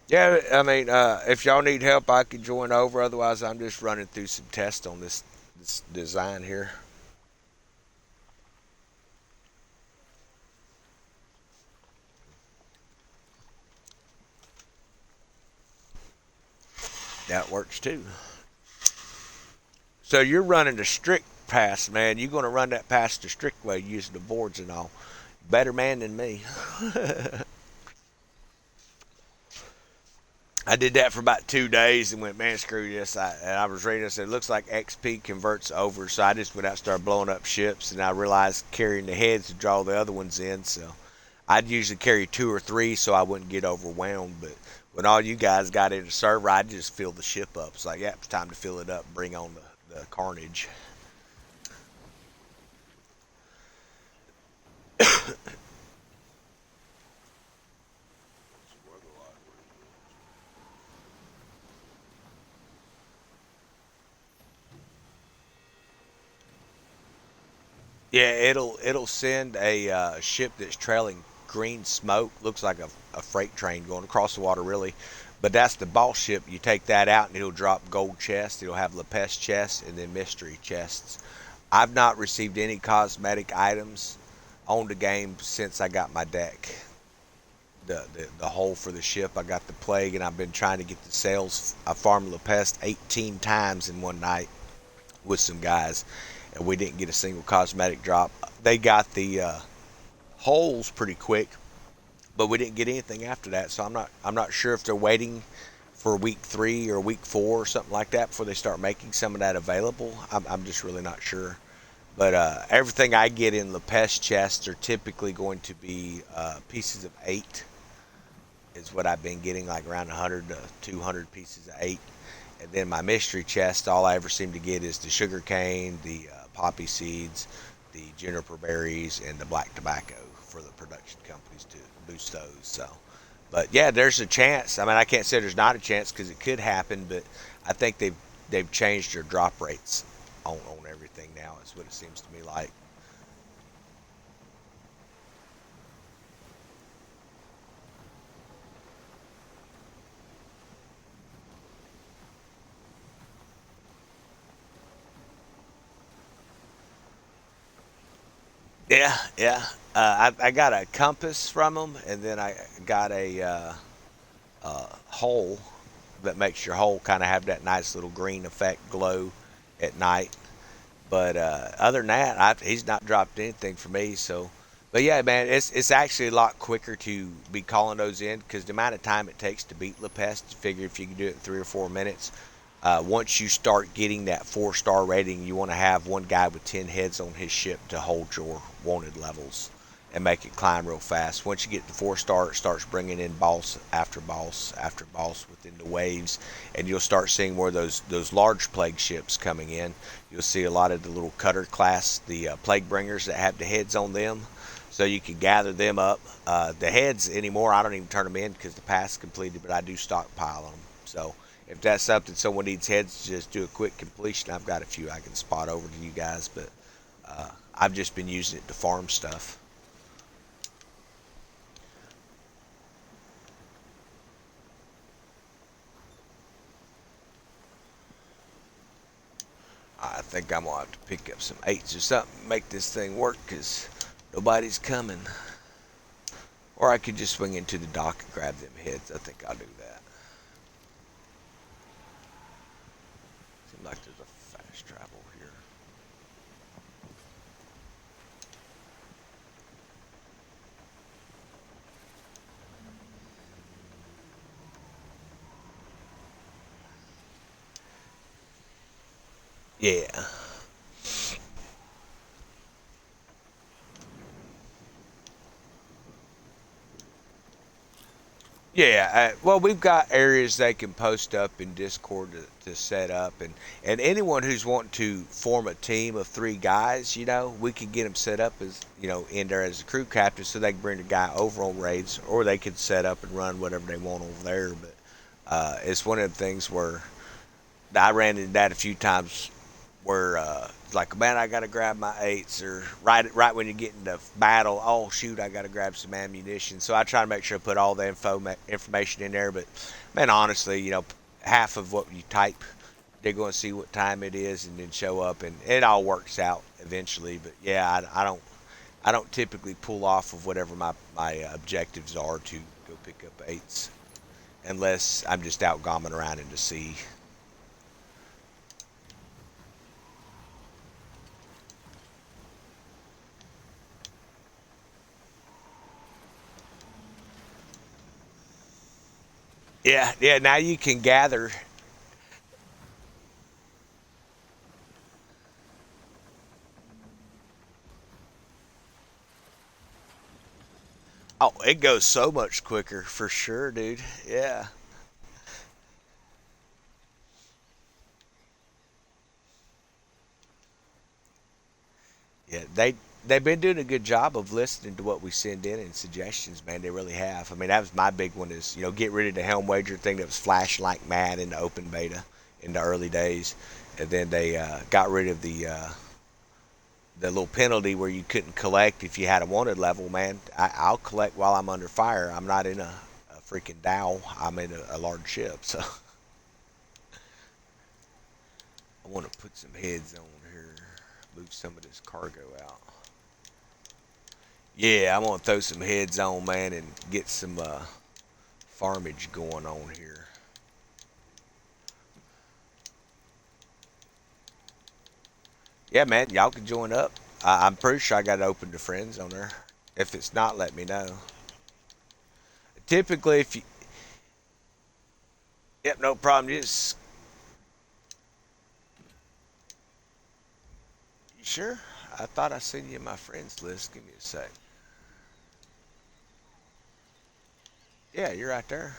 [SPEAKER 1] Yeah, I mean, if y'all need help, I could join over. Otherwise, I'm just running through some tests on this design here. That works too. So you're running the strict pass, man. You're going to run that pass the strict way using the boards and all. Better man than me. I did that for about 2 days and went, man, screw this. And I was reading this. It looks like XP converts over. So I just went out and started blowing up ships. And I realized carrying the heads to draw the other ones in. So I'd usually carry two or three so I wouldn't get overwhelmed. But when all you guys got in the server, I'd just fill the ship up. It's like, yeah, it's time to fill it up. Bring on the carnage. Yeah, it'll send a ship that's trailing green smoke. Looks like a freight train going across the water, really. But that's the boss ship. You take that out, and it'll drop gold chests. It'll have Lepest chests and then mystery chests. I've not received any cosmetic items on the game since I got my deck. The hole for the ship. I got the plague, and I've been trying to get the sales. I farmed Lepest 18 times in one night with some guys, and we didn't get a single cosmetic drop. They got the holes pretty quick, but we didn't get anything after that. So I'm not sure if they're waiting for week 3 or week 4 or something like that before they start making some of that available. I'm just really not sure. But everything I get in Lepest chests are typically going to be pieces of 8 is what I've been getting, like around 100 to 200 pieces of 8. And then my mystery chest, all I ever seem to get is the sugar cane, the poppy seeds, the juniper berries, and the black tobacco for the production companies to boost those. So, but yeah, there's a chance. I mean, I can't say there's not a chance because it could happen, but I think they've changed their drop rates on everything now. Is what it seems to me like. Yeah, yeah. I got a compass from them, and then I got a hole that makes your hole kind of have that nice little green effect glow at night. But other than that, he's not dropped anything for me. So, but yeah, man, it's actually a lot quicker to be calling those in because the amount of time it takes to beat Lepest, you figure if you can do it in 3 or 4 minutes. Once you start getting that 4-star rating, you want to have one guy with 10 heads on his ship to hold your wanted levels and make it climb real fast. Once you get to 4-star, it starts bringing in boss after boss after boss within the waves, and you'll start seeing more of those large plague ships coming in. You'll see a lot of the little cutter class, the plague bringers that have the heads on them, so you can gather them up. The heads anymore, I don't even turn them in because the pass is completed, but I do stockpile them. So if that's something someone needs heads, just do a quick completion. I've got a few I can spot over to you guys, but I've just been using it to farm stuff. I think I'm gonna have to pick up some 8s or something, make this thing work, because nobody's coming. Or I could just swing into the dock and grab them heads. I think I'll do that. Seems like there's a fast travel here. Yeah. Yeah, well, we've got areas they can post up in Discord to set up, and anyone who's wanting to form a team of 3 guys, we can get them set up as in there as a crew captain, so they can bring the guy over on raids, or they can set up and run whatever they want over there. But it's one of the things where I ran into that a few times, where like, man, I gotta grab my eights, or right when you get into battle, oh shoot, I gotta grab some ammunition. So I try to make sure I put all the information in there. But man, honestly, half of what you type, they're going to see what time it is and then show up, and it all works out eventually. But yeah, I don't typically pull off of whatever my objectives are to go pick up eights, unless I'm just out gomming around in the sea. Yeah, yeah. Now you can gather. Oh, it goes so much quicker for sure, dude. Yeah, yeah. They've been doing a good job of listening to what we send in and suggestions, man. They really have. I mean, that was my big one, is get rid of the helm wager thing that was flashing like mad in the open beta in the early days, and then they got rid of the little penalty where you couldn't collect if you had a wanted level. Man, I'll collect while I'm under fire. I'm not in a freaking dhow. I'm in a large ship, so I want to put some heads on here, move some of this cargo out. Yeah, I'm gonna throw some heads on, man, and get some farmage going on here. Yeah, man, y'all can join up. I'm pretty sure I got it open to friends on there. If it's not, let me know. Typically, if you, yep, no problem. Just, you sure? I thought I seen you in my friends list. Give me a sec. Yeah, you're right there.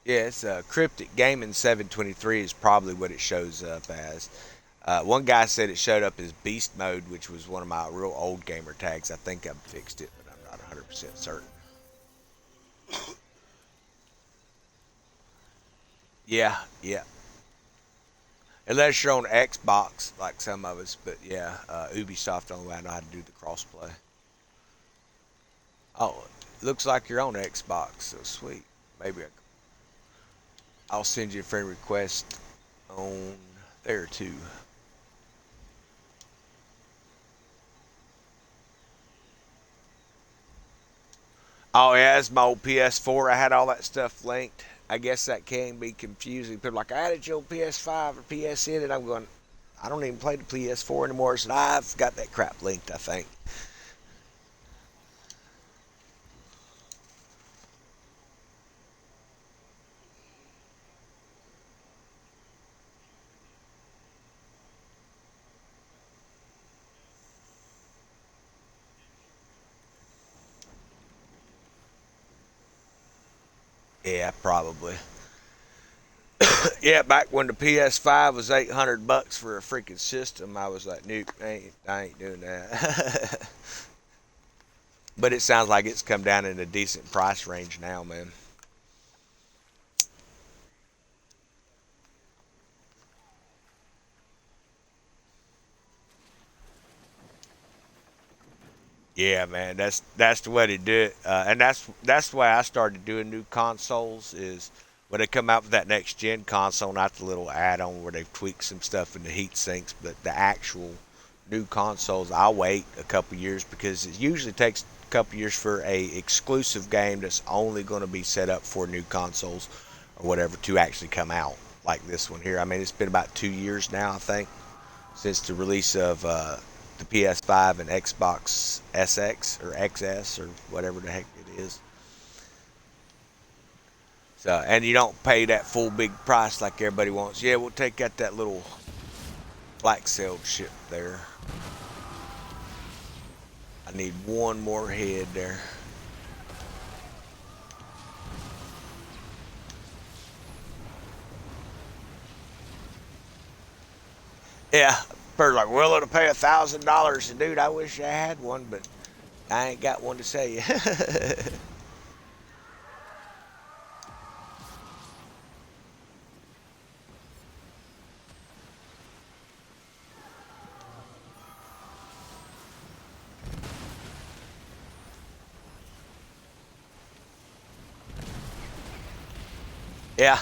[SPEAKER 1] Yeah, it's Cryptic Gaming 723 is probably what it shows up as. One guy said it showed up as Beast Mode, which was one of my real old gamer tags. I think I've fixed it, but I'm not 100% certain. Yeah, yeah. Unless you're on Xbox, like some of us, but yeah, Ubisoft, the only way I know how to do the crossplay. Oh, looks like you're on Xbox, so sweet. Maybe I'll send you a friend request on there too. Oh yeah, it's my old PS4. I had all that stuff linked. I guess that can be confusing. People are like, I added your PS5 or PSN, and I'm going, I don't even play the PS4 anymore. So I've got that crap linked, I think. Yeah, probably. Yeah, back when the PS5 was $800 for a freaking system, I was like, nope, I ain't doing that. But it sounds like it's come down in a decent price range now, man. Yeah, man, that's the way to do it, and that's why I started doing new consoles. Is when they come out with that next gen console, not the little add-on where they've tweaked some stuff in the heat sinks, but the actual new consoles. I'll wait a couple years because it usually takes a couple years for a exclusive game that's only going to be set up for new consoles or whatever to actually come out. Like this one here. I mean, it's been about 2 years now, I think, since the release of the PS5 and Xbox SX or XS or whatever the heck it is. So, and you don't pay that full big price like everybody wants. Yeah, we'll take out that little black sailed ship there. I need one more head there. Yeah, person's like, willing to pay $1,000. Dude, I wish I had one, but I ain't got one to sell you. Yeah,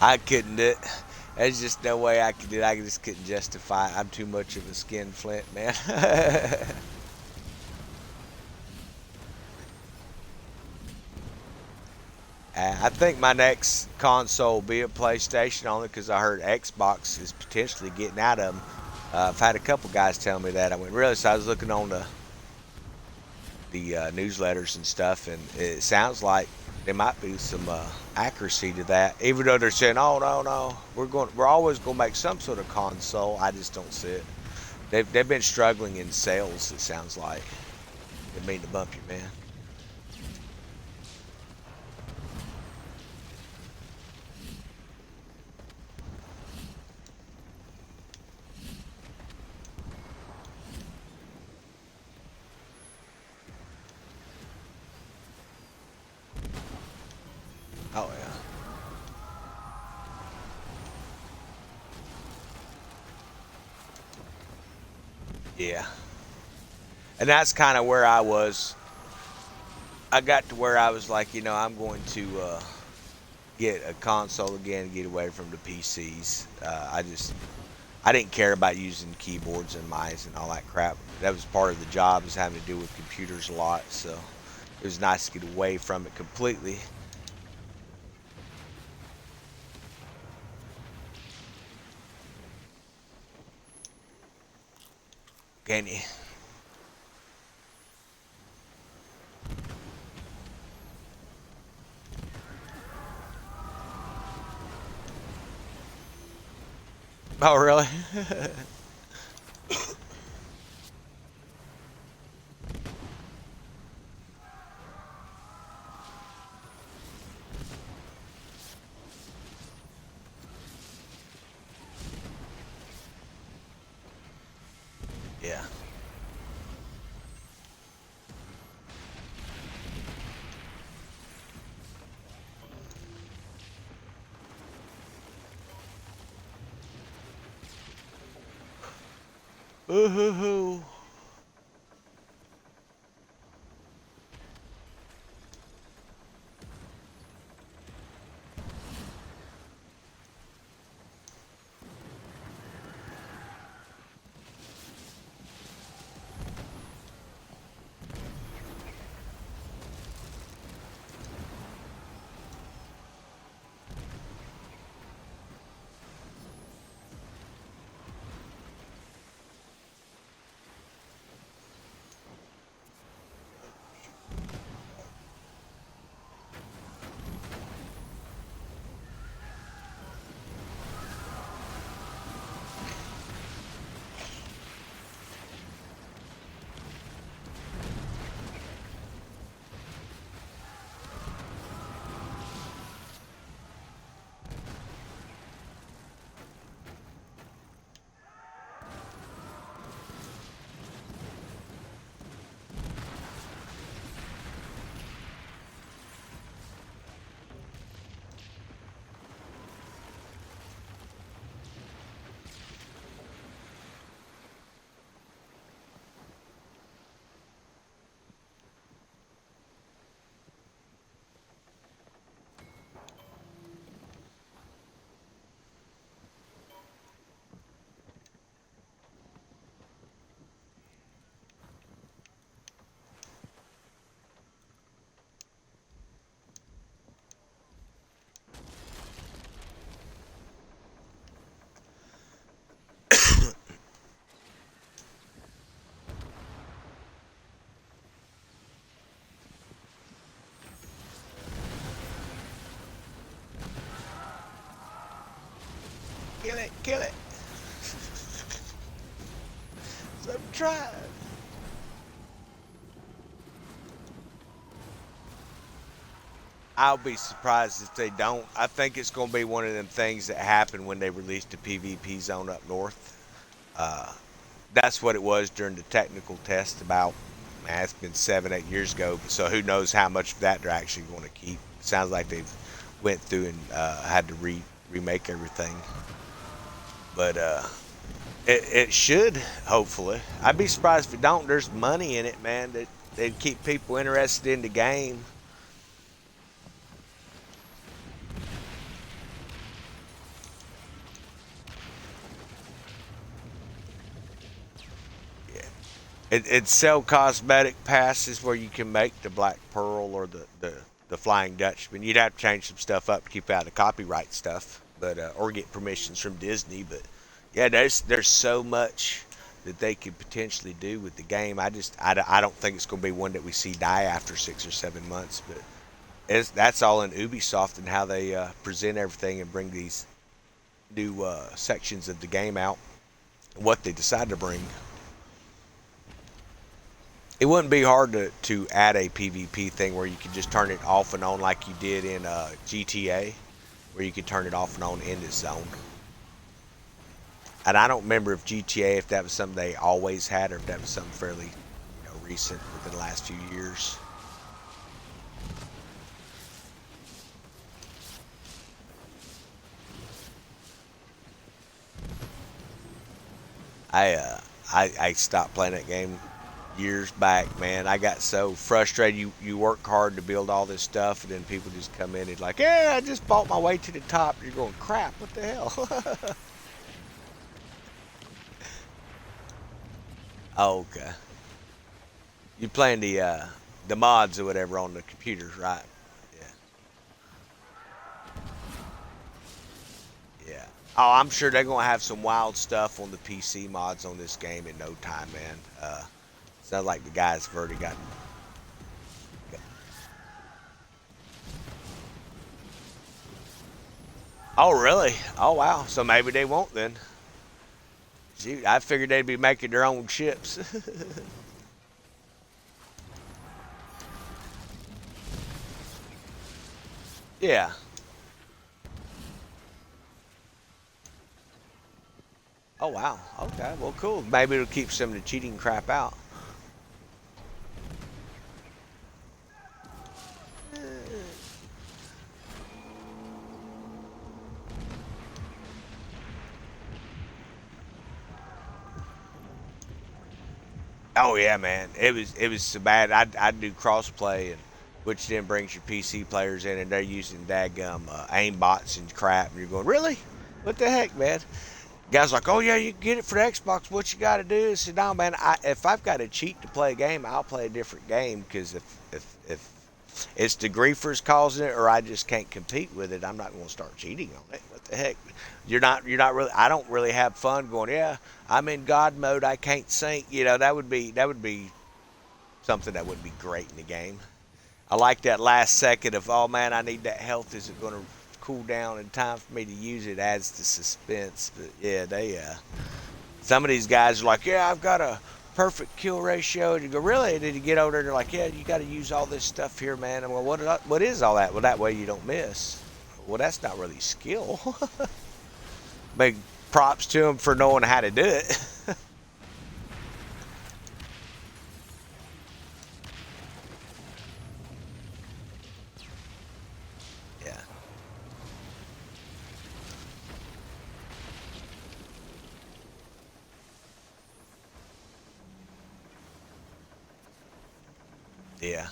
[SPEAKER 1] I couldn't do it. There's just no way I could do it. I just couldn't justify it. I'm too much of a skin flint, man. I think my next console will be a PlayStation only because I heard Xbox is potentially getting out of them. I've had a couple guys tell me that. I went, really? So I was looking on the newsletters and stuff, and it sounds like there might be some accuracy to that. Even though they're saying, "Oh no, no, we're always going to make some sort of console," I just don't see it. They've been struggling in sales. It sounds like. Didn't mean to bump you, man. Oh yeah, yeah. And that's kind of where I was. I got to where I was like, I'm going to get a console again, and get away from the PCs. I didn't care about using keyboards and mice and all that crap. That was part of the job, is having to deal with computers a lot. So it was nice to get away from it completely. Can you? Oh, really? Yeah. Ooh. Kill it, kill it. So try. I'll be surprised if they don't. I think it's going to be one of them things that happen when they release the PvP zone up north. Uh, that's what it was during the technical test about, man, it's been 7, 8 years ago. So who knows how much of that they're actually going to keep. Sounds like they've went through and had to remake everything. But it should, hopefully. I'd be surprised if it don't. There's money in it, man. That they'd keep people interested in the game. Yeah. It'd sell cosmetic passes where you can make the Black Pearl or the Flying Dutchman. You'd have to change some stuff up to keep out of the copyright stuff, but or get permissions from Disney. But yeah, there's so much that they could potentially do with the game. I don't think it's going to be one that we see die after 6 or 7 months. But that's all in Ubisoft and how they present everything and bring these new sections of the game out. What they decide to bring. It wouldn't be hard to add a PvP thing where you could just turn it off and on like you did in GTA, where you could turn it off and on in this zone. And I don't remember if GTA, if that was something they always had or if that was something fairly recent within the last few years. I uh, I stopped playing that game years back, man. I got so frustrated. You work hard to build all this stuff, and then people just come in and like, yeah, I just bought my way to the top. You're going, crap, what the hell? Oh, okay. You playing the mods or whatever on the computers, right? Yeah, yeah. Oh, I'm sure they're gonna have some wild stuff on the PC mods on this game in no time, man. Sounds like the guys have already got. Oh, really? Oh, wow. So maybe they won't then. Shoot, I figured they'd be making their own ships. Yeah. Oh, wow. Okay. Well, cool. Maybe it'll keep some of the cheating crap out. Oh yeah, man. It was so bad. I do crossplay, and which then brings your PC players in, and they're using daggum aim bots and crap. And you're going, really? What the heck, man? Guys like, oh yeah, you can get it for the Xbox. What you got to do is sit down, man. If I've got to cheat to play a game, I'll play a different game because if it's the griefers causing it, or I just can't compete with it, I'm not going to start cheating on it. What the heck? You're not really. I don't really have fun going. Yeah, I'm in God mode. I can't sync. That would be something that would be great in the game. I like that last second of, oh man, I need that health. Is it going to cool down in time for me to use it? Adds to suspense. But yeah, they some of these guys are like, yeah, I've got a perfect kill ratio. And you go, really? Did you get over there? And they're like, yeah, you got to use all this stuff here, man. And well, what is all that? Well, that way you don't miss. Well, that's not really skill. Big props to them for knowing how to do it. Yeah, yeah.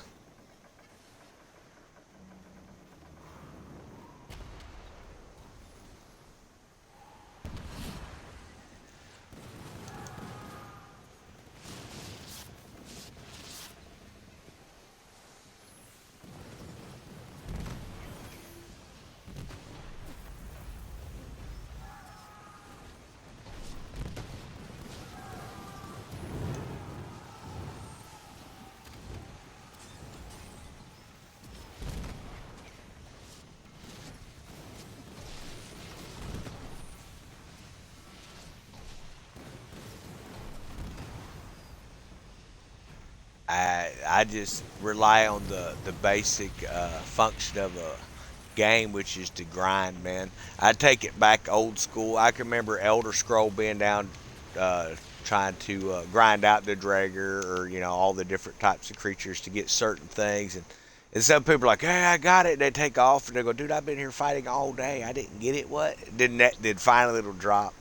[SPEAKER 1] I just rely on the basic function of a game, which is to grind, man. I take it back old school. I can remember Elder Scroll being down trying to grind out the Drager or all the different types of creatures to get certain things, and And some people are like, "Hey, I got it." And they take off and they go, "Dude, I've been here fighting all day. I didn't get it. What?" Then finally it'll drop.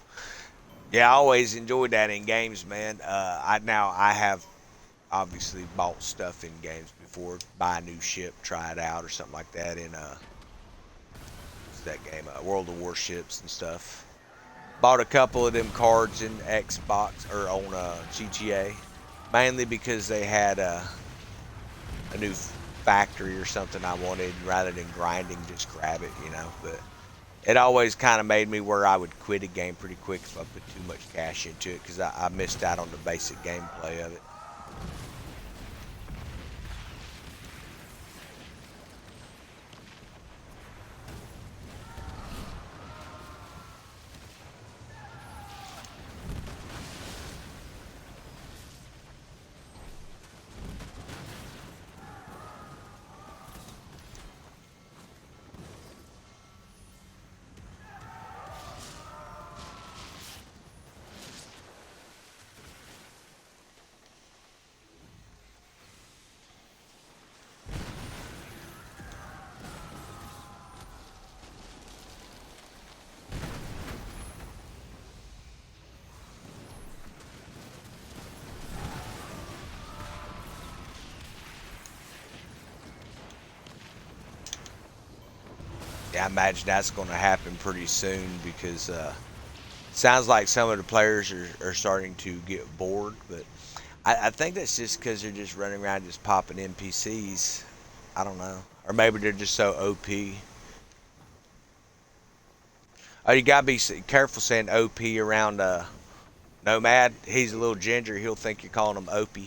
[SPEAKER 1] Yeah, I always enjoyed that in games, man. I have obviously bought stuff in games before, buy a new ship, try it out or something like that in what's that game? World of Warships and stuff. Bought a couple of them cards in Xbox or on GTA, mainly because they had a new factory or something I wanted. Rather than grinding, just grab it, you know. But it always kind of made me where I would quit a game pretty quick if I put too much cash into it because I missed out on the basic gameplay of it. Yeah, I imagine that's going to happen pretty soon because sounds like some of the players are starting to get bored. But I think that's just because they're just running around just popping NPCs. I don't know, or maybe they're just so OP. Oh, you gotta be careful saying OP around Nomad. He's a little ginger. He'll think you're calling him OP.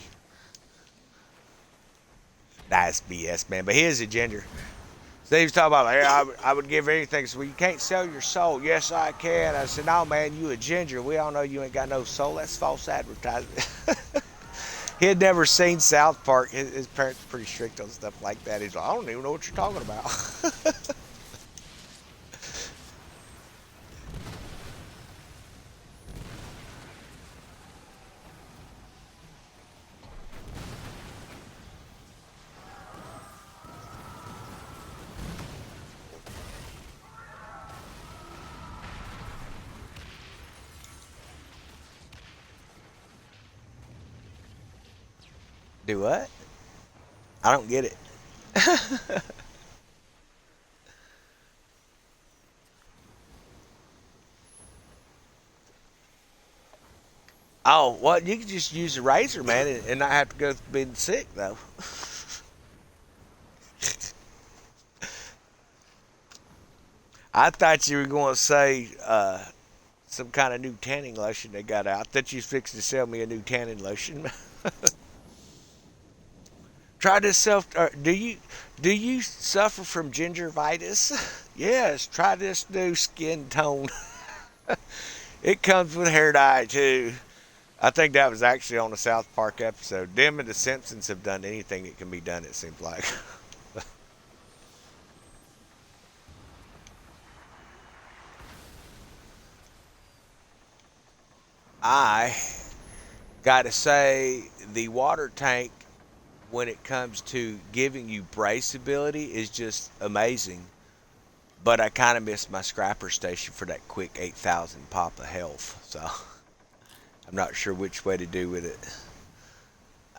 [SPEAKER 1] That's BS, man. But he is a ginger. So he was talking about, like, "Yeah, I would give anything." So, well, you can't sell your soul. Yes, I can. I said, "No, man, you a ginger. We all know you ain't got no soul. That's false advertisement." He had never seen South Park. His parents were pretty strict on stuff like that. He's like, "I don't even know what you're talking about." Do what? I don't get it. Oh, well, you can just use a razor, man, and not have to go through being sick, though. I thought you were going to say some kind of new tanning lotion they got out. I thought you was fixing to sell me a new tanning lotion. Try this self. Do you suffer from gingivitis? Yes. Try this new skin tone. It comes with hair dye too. I think that was actually on the South Park episode. Them and the Simpsons have done anything that can be done. It seems like. I gotta say the water tank when it comes to giving you brace ability is just amazing. But I kind of miss my scrapper station for that quick 8,000 pop of health. So I'm not sure which way to do with it.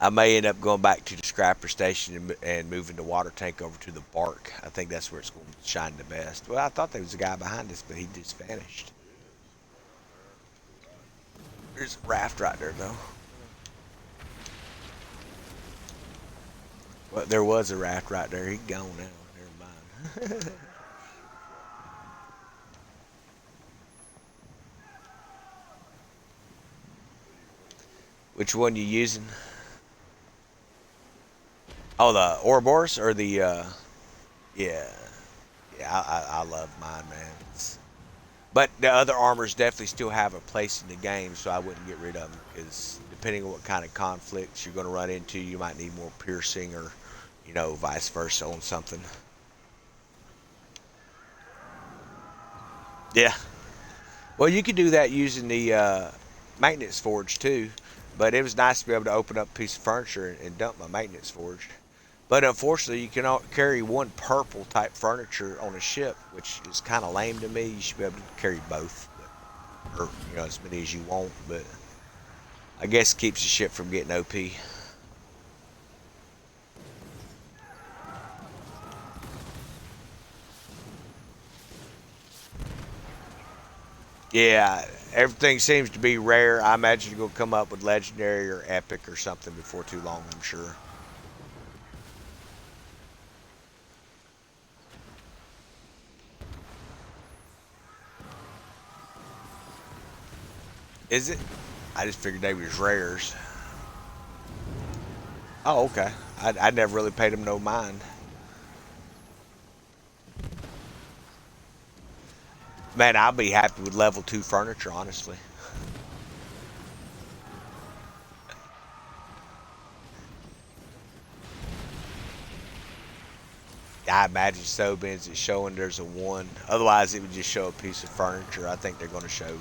[SPEAKER 1] I may end up going back to the scrapper station and moving the water tank over to the bark. I think that's where it's going to shine the best. Well, I thought there was a guy behind us, but he just vanished. There's a raft right there, though. Well, there was a raft right there. He's gone now. Never mind. Which one you using? Oh, the Ouroboros or the yeah, yeah. I love mine, man. But the other armors definitely still have a place in the game, so I wouldn't get rid of them because depending on what kind of conflicts you're going to run into, you might need more piercing or, vice versa on something. Yeah. Well, you could do that using the maintenance forge too, but it was nice to be able to open up a piece of furniture and dump my maintenance forge. But unfortunately, you can carry one purple type furniture on a ship, which is kind of lame to me. You should be able to carry both, or as many as you want. But I guess it keeps the ship from getting OP. Yeah, everything seems to be rare. I imagine you're gonna come up with legendary or epic or something before too long. I'm sure. Is it? I just figured they was rares. Oh, okay. I never really paid them no mind. Man, I'll be happy with level 2 furniture, honestly. I imagine so, being it's showing there's a 1. Otherwise, it would just show a piece of furniture. I think they're going to show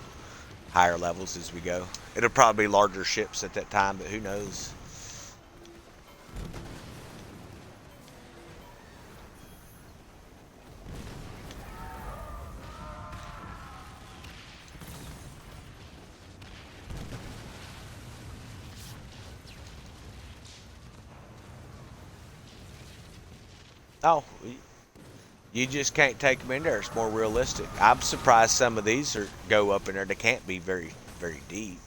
[SPEAKER 1] higher levels as we go. It'll probably be larger ships at that time, but who knows? Oh, you just can't take them in there. It's more realistic. I'm surprised some of these go up in there. They can't be very, very deep.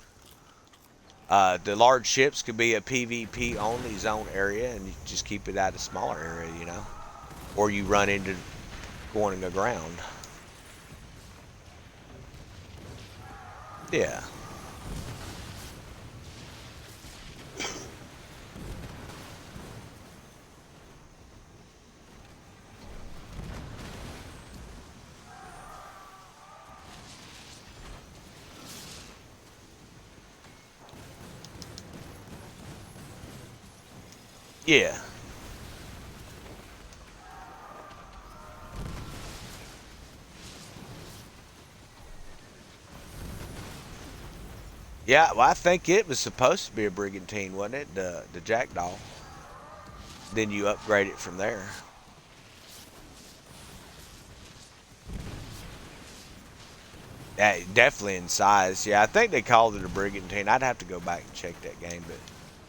[SPEAKER 1] The large ships could be a PvP only zone area, and you just keep it at a smaller area. Or you run into going aground. Yeah. Yeah. Yeah, well, I think it was supposed to be a brigantine, wasn't it? The Jackdaw. Then you upgrade it from there. Yeah, definitely in size. Yeah, I think they called it a brigantine. I'd have to go back and check that game, but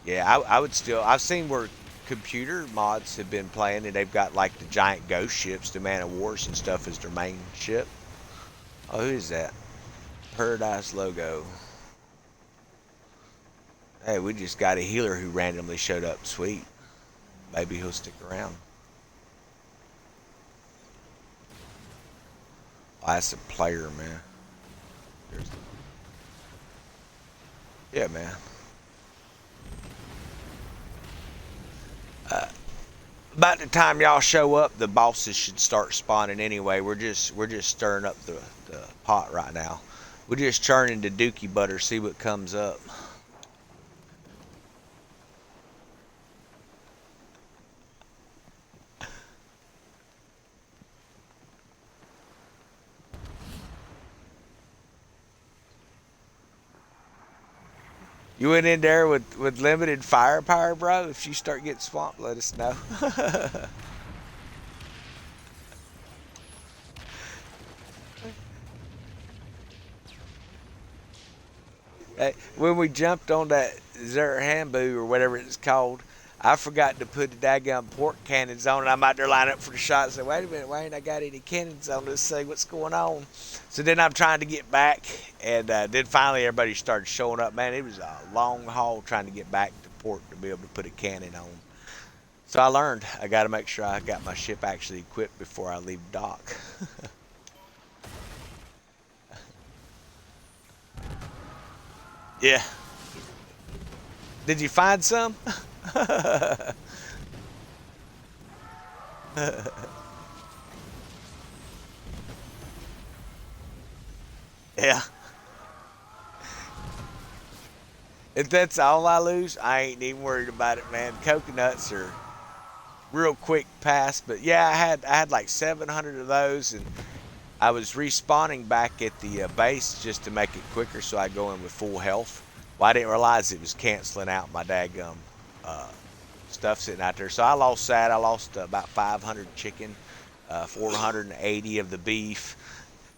[SPEAKER 1] yeah, I would still. I've seen where computer mods have been playing, and they've got like the giant ghost ships, the Man of Wars and stuff as their main ship. Oh, who is that? Paradise logo. Hey, we just got a healer who randomly showed up. Sweet. Maybe he'll stick around. Oh, that's a player, man. There's, yeah, man. Uh, about the time y'all show up, the bosses should start spawning anyway. We're just stirring up the pot right now. We're just churning the dookie butter, see what comes up. You went in there with limited firepower, bro. If you start getting swamped, let us know. Hey, when we jumped on that Zerhambu or whatever it's called, I forgot to put the daggum port cannons on, and I'm out there lining up for the shot. And say, wait a minute, why ain't I got any cannons on this thing? What's going on? So then I'm trying to get back, and then finally everybody started showing up. Man, it was a long haul trying to get back to port to be able to put a cannon on. So I learned I got to make sure I got my ship actually equipped before I leave dock. Yeah. Did you find some? Yeah. If that's all I lose, I ain't even worried about it, man. Coconuts are real quick pass, but yeah, I had like 700 of those, and I was respawning back at the base just to make it quicker, so I go in with full health. Well, I didn't realize it was canceling out my daggum uh, stuff sitting out there. So I lost that. I lost about 500 chicken, 480 of the beef.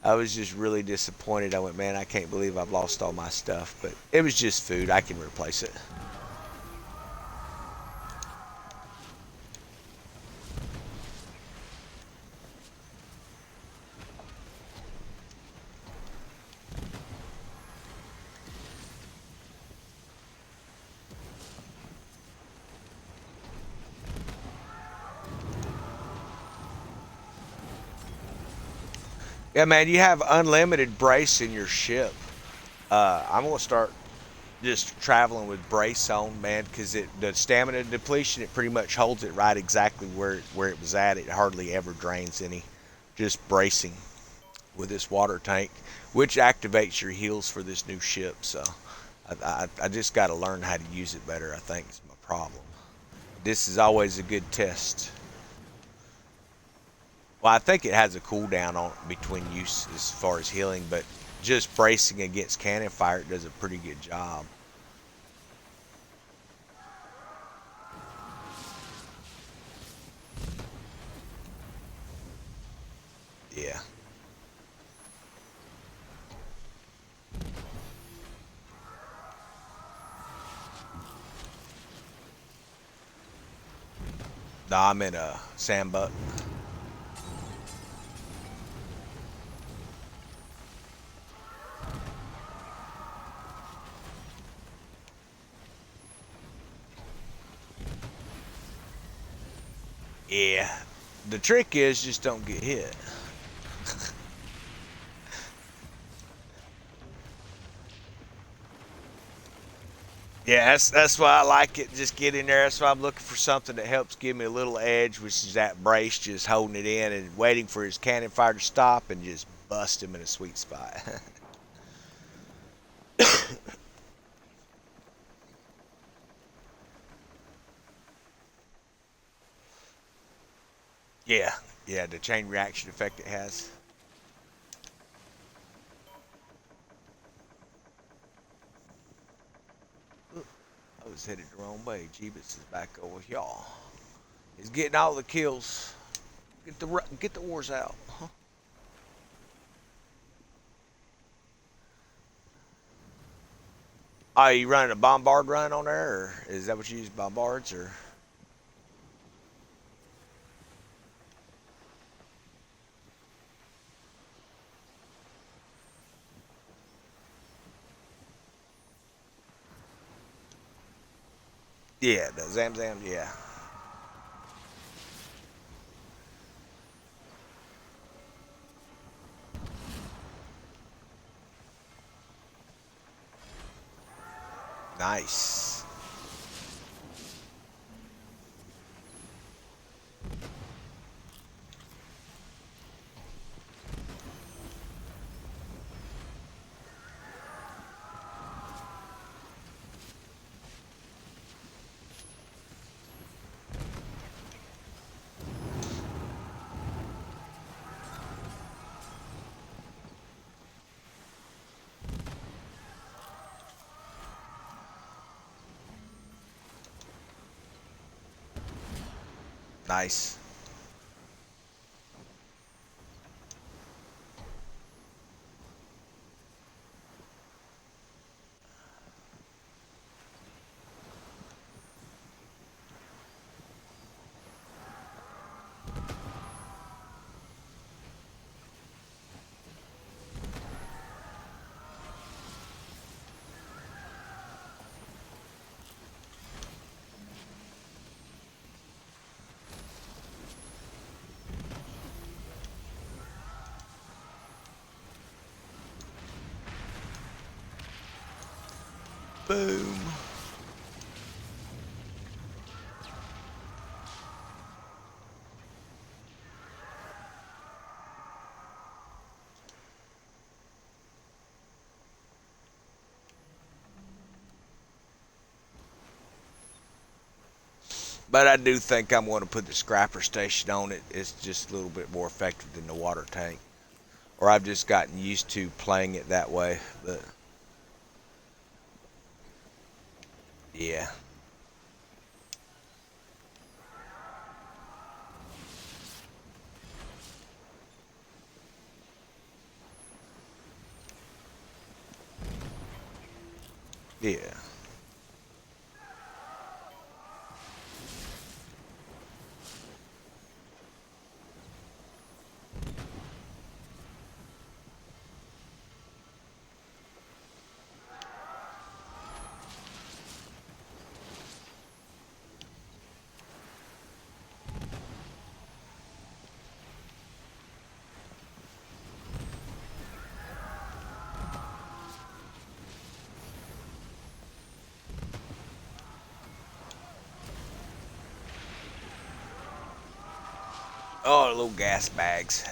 [SPEAKER 1] I was just really disappointed. I went, man, I can't believe I've lost all my stuff. But it was just food. I can replace it. Yeah, man, you have unlimited brace in your ship. I'm gonna start just traveling with brace on, man, because the stamina depletion, it pretty much holds it right exactly where it was at. It hardly ever drains any. Just bracing with this water tank, which activates your heals for this new ship. So I just got to learn how to use it better. I think is my problem. This is always a good test. Well, I think it has a cooldown on between use as far as healing, but just bracing against cannon fire, it does a pretty good job. Yeah. No, I'm in a sandbuck. Yeah. The trick is just don't get hit. Yeah, that's why I like it. Just get in there. That's why I'm looking for something that helps give me a little edge, which is that brace, just holding it in and waiting for his cannon fire to stop and just bust him in a sweet spot. Yeah, yeah, the chain reaction effect it has. Oop, I was headed the wrong way. Jeebus is back over y'all. He's getting all the kills. Get the wars out. Huh? Are you running a bombard run on there, or is that what you use, bombards, or? Yeah, the Zam Zam, yeah. Nice. Nice. Boom. But I do think I'm going to put the scrapper station on it. It's just a little bit more effective than the water tank. Or I've just gotten used to playing it that way. But yeah. Yeah. Oh, little gas bags.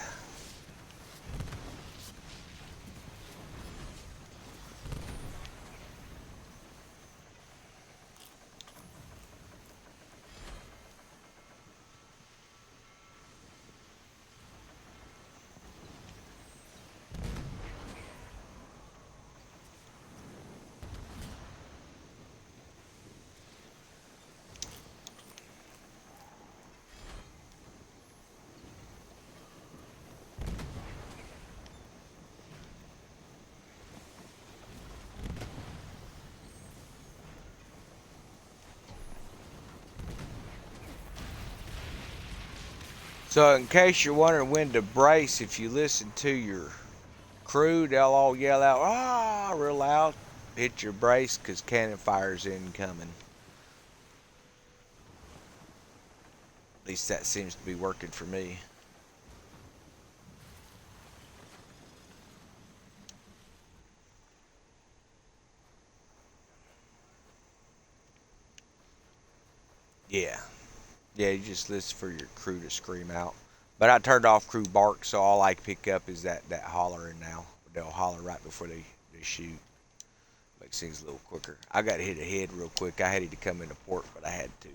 [SPEAKER 1] So, in case you're wondering when to brace, if you listen to your crew, they'll all yell out, ah, real loud. Hit your brace because cannon fire's incoming. At least that seems to be working for me. Yeah. Yeah, you just listen for your crew to scream out. But I turned off crew bark, so all I pick up is that hollering now. They'll holler right before they shoot. Makes things a little quicker. I got to hit ahead real quick. I had to come into port, but I had to.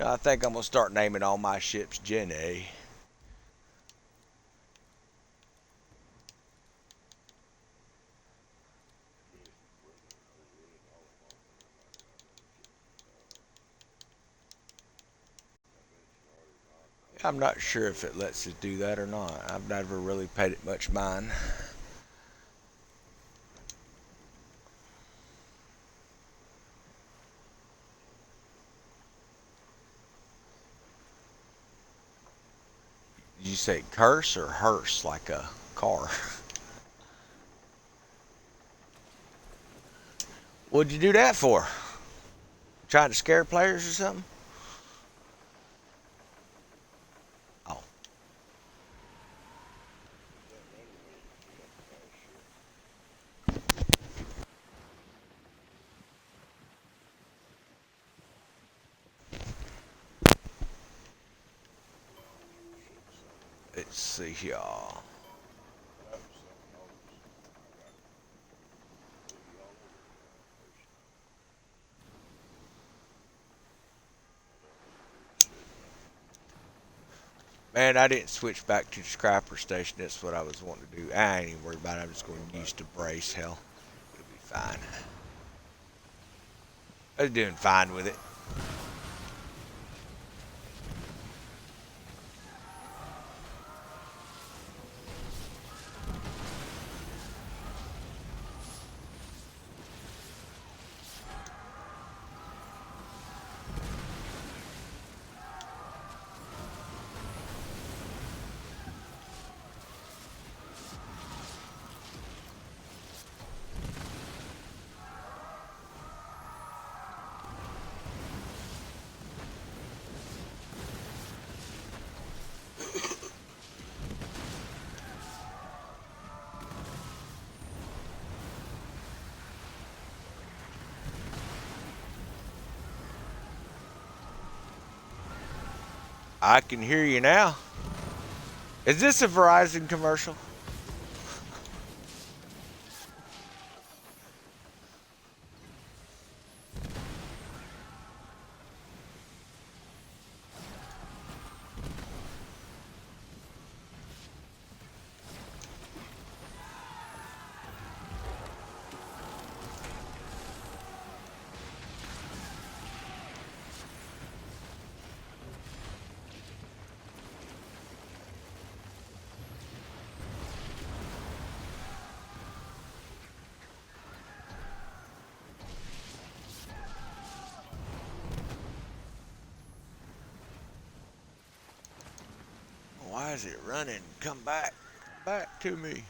[SPEAKER 1] I think I'm going to start naming all my ships Jenny. I'm not sure if it lets us do that or not. I've never really paid it much mind. Did you say curse or hearse like a car? What'd you do that for? Trying to scare players or something? Oh, let's see y'all. Man, I didn't switch back to the scrapper station. That's what I was wanting to do. I ain't even worried about it. I'm just going to use the brace. Hell, it'll be fine. I was doing fine with it. I can hear you now. Is this a Verizon commercial? Why is it running? Come back. Back to me.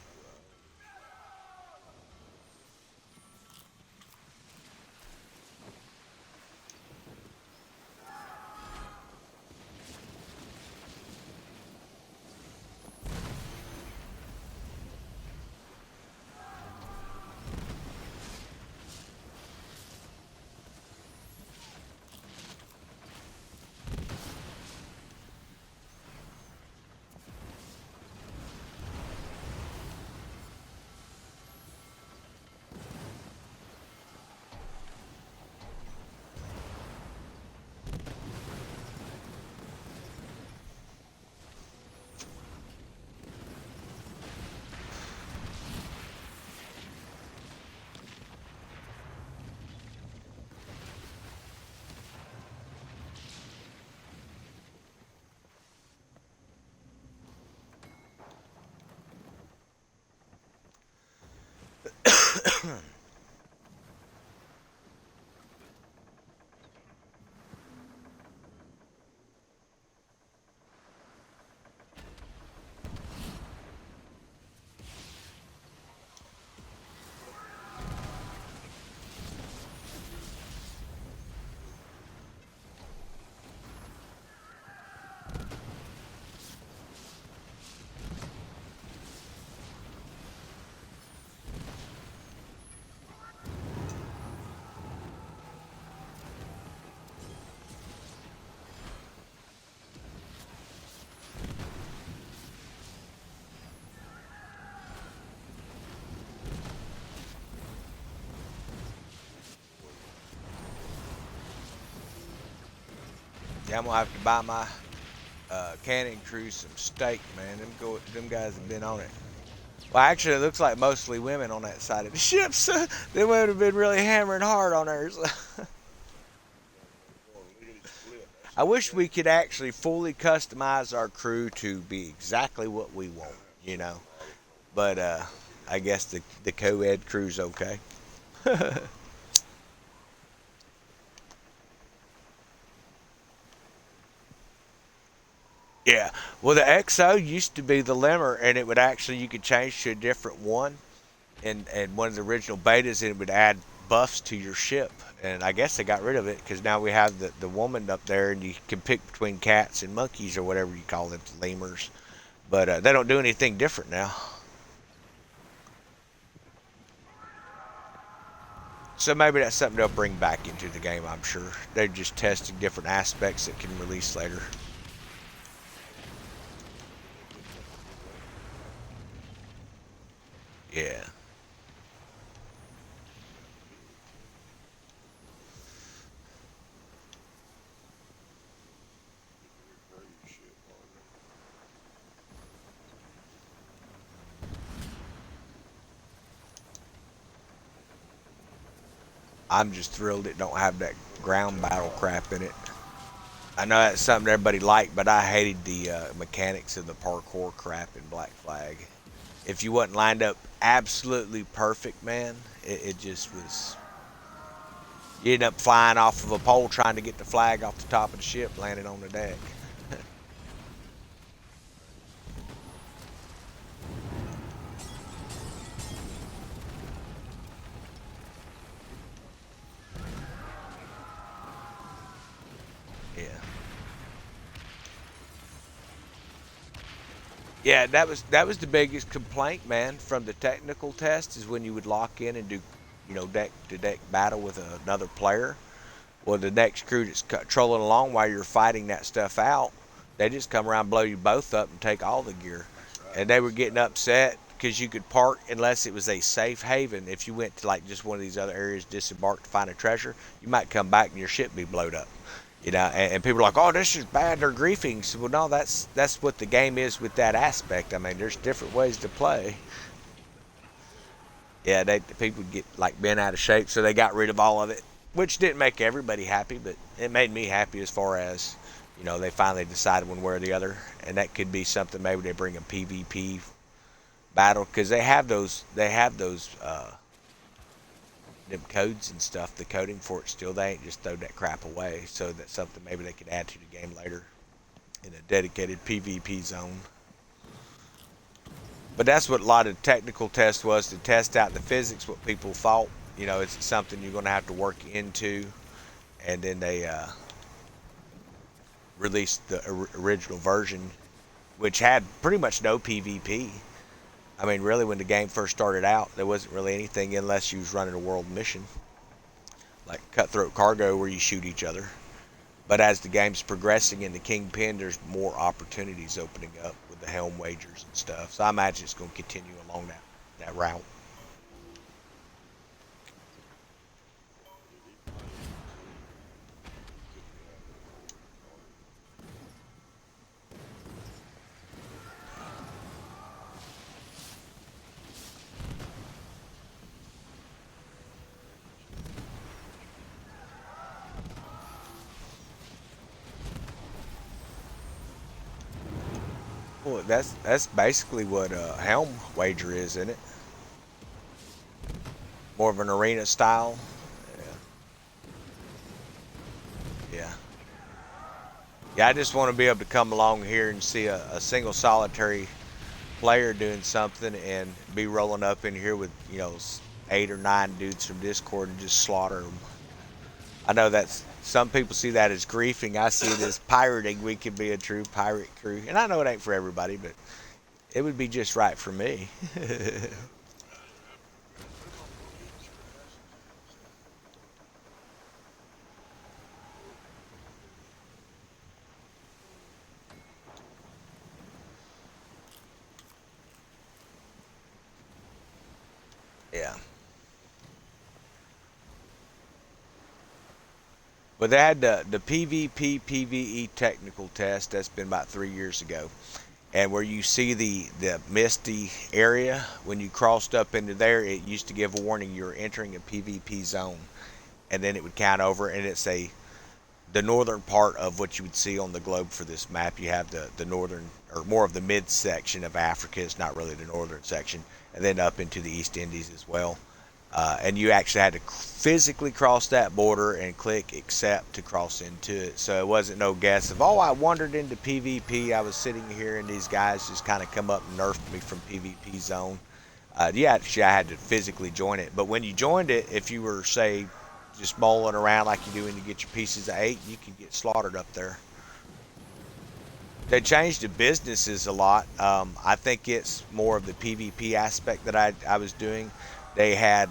[SPEAKER 1] Yeah, I'm gonna have to buy my canning crew some steak, man. Them guys have been on it. Well, actually, it looks like mostly women on that side of the ship, so they would have been really hammering hard on hers. I wish we could actually fully customize our crew to be exactly what we want, you know. But I guess the co-ed crew's okay. Yeah. Well, the XO used to be the limmer, and it would actually you could change to a different one, and one of the original betas, and it would add buffs to your ship. And I guess they got rid of it because now we have the woman up there, and you can pick between cats and monkeys or whatever you call them, lemurs. But they don't do anything different now. So maybe that's something they'll bring back into the game. I'm sure they're just testing different aspects that can release later. Yeah. I'm just thrilled it don't have that ground battle crap in it. I know that's something everybody liked, but I hated the mechanics of the parkour crap in Black Flag. If you wasn't lined up absolutely perfect, man, it just was. You end up flying off of a pole trying to get the flag off the top of the ship, landing on the deck. Yeah. Yeah, that was the biggest complaint, man, from the technical test is when you would lock in and do, deck to deck battle with another player. Well, the next crew that's trolling along while you're fighting that stuff out, They just come around, blow you both up, and take all the gear. And they were getting upset because you could park unless it was a safe haven. If you went to like just one of these other areas, disembark to find a treasure, you might come back and your ship be blowed up. And people are like, "Oh, this is bad. They're griefing." So, well, no, that's what the game is with that aspect. I mean, there's different ways to play. Yeah, people get like bent out of shape, so they got rid of all of it, which didn't make everybody happy, but it made me happy as far as they finally decided one way or the other, and that could be something. Maybe they bring a PvP battle because they have those them codes and stuff. The coding for it still, they ain't just throw that crap away. So that's something maybe they could add to the game later in a dedicated PvP zone. But that's what a lot of technical test was, to test out the physics, what people thought. It's something you're going to have to work into, and then they released the original version, which had pretty much no PvP. I mean, really, when the game first started out, there wasn't really anything unless you was running a world mission, like Cutthroat Cargo, where you shoot each other. But as the game's progressing in the Kingpin, there's more opportunities opening up with the helm wagers and stuff. So I imagine it's going to continue along that route. Well, that's basically what a helm wager is, isn't it? More of an arena style. Yeah, yeah, yeah. I just want to be able to come along here and see a single solitary player doing something and be rolling up in here with 8 or 9 dudes from Discord and just slaughter them. I know that's some people see that as griefing. I see it as pirating. We can be a true pirate crew, and I know it ain't for everybody, but it would be just right for me. Yeah. But they had the PvP PvE technical test. That's been about 3 years ago, and where you see the misty area when you crossed up into there, it used to give a warning you're entering a PvP zone, and then it would count over, and it's the northern part of what you would see on the globe for this map. You have the northern, or more of the mid section of Africa. It's not really the northern section, and then up into the East Indies as well. And you actually had to physically cross that border and click accept to cross into it. So it wasn't no guess of, oh, I wandered into PvP. I was sitting here and these guys just kind of come up and nerfed me from PvP zone. Yeah, actually, I had to physically join it. But when you joined it, if you were, say, just mulling around like you do when you get your pieces of 8, you could get slaughtered up there. They changed the businesses a lot. I think it's more of the PvP aspect that I was doing. They had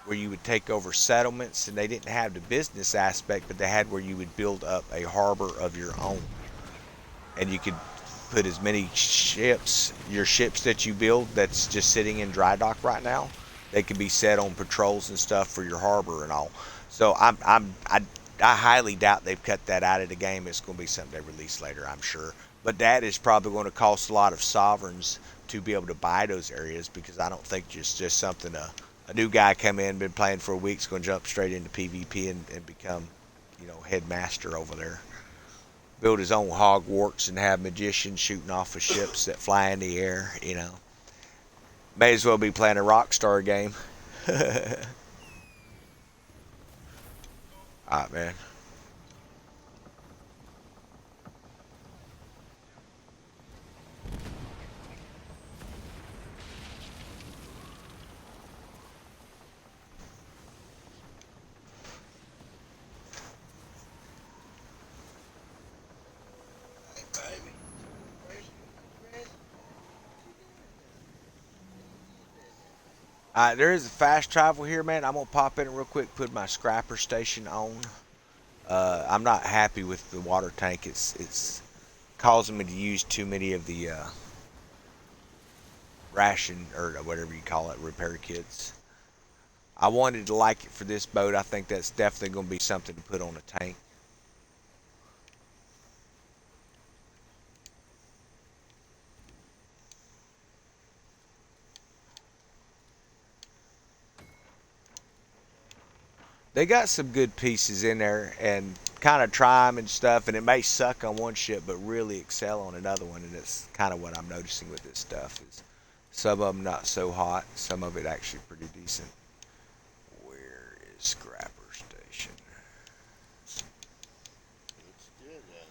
[SPEAKER 1] where you would take over settlements, and they didn't have the business aspect, but they had where you would build up a harbor of your own, and you could put as many your ships that you build that's just sitting in dry dock right now, they could be set on patrols and stuff for your harbor and all. So I highly doubt they've cut that out of the game. It's going to be something they release later, I'm sure. But that is probably going to cost a lot of sovereigns to be able to buy those areas, because I don't think just something a new guy come in, been playing for a week, is going to jump straight into PvP and become, headmaster over there. Build his own Hogwarts and have magicians shooting off of ships that fly in the air. May as well be playing a Rockstar game. Alright, man. There is a fast travel here, man. I'm gonna pop in real quick, put my scrapper station on. I'm not happy with the water tank. It's causing me to use too many of the ration or whatever you call it repair kits. I wanted to like it for this boat. I think that's definitely going to be something to put on a tank. They got some good pieces in there and kind of try them and stuff, and it may suck on one ship but really excel on another one, and it's kind of what I'm noticing with this stuff is some of them not so hot, some of it actually pretty decent. Where is Scrapper Station?
[SPEAKER 2] It's still down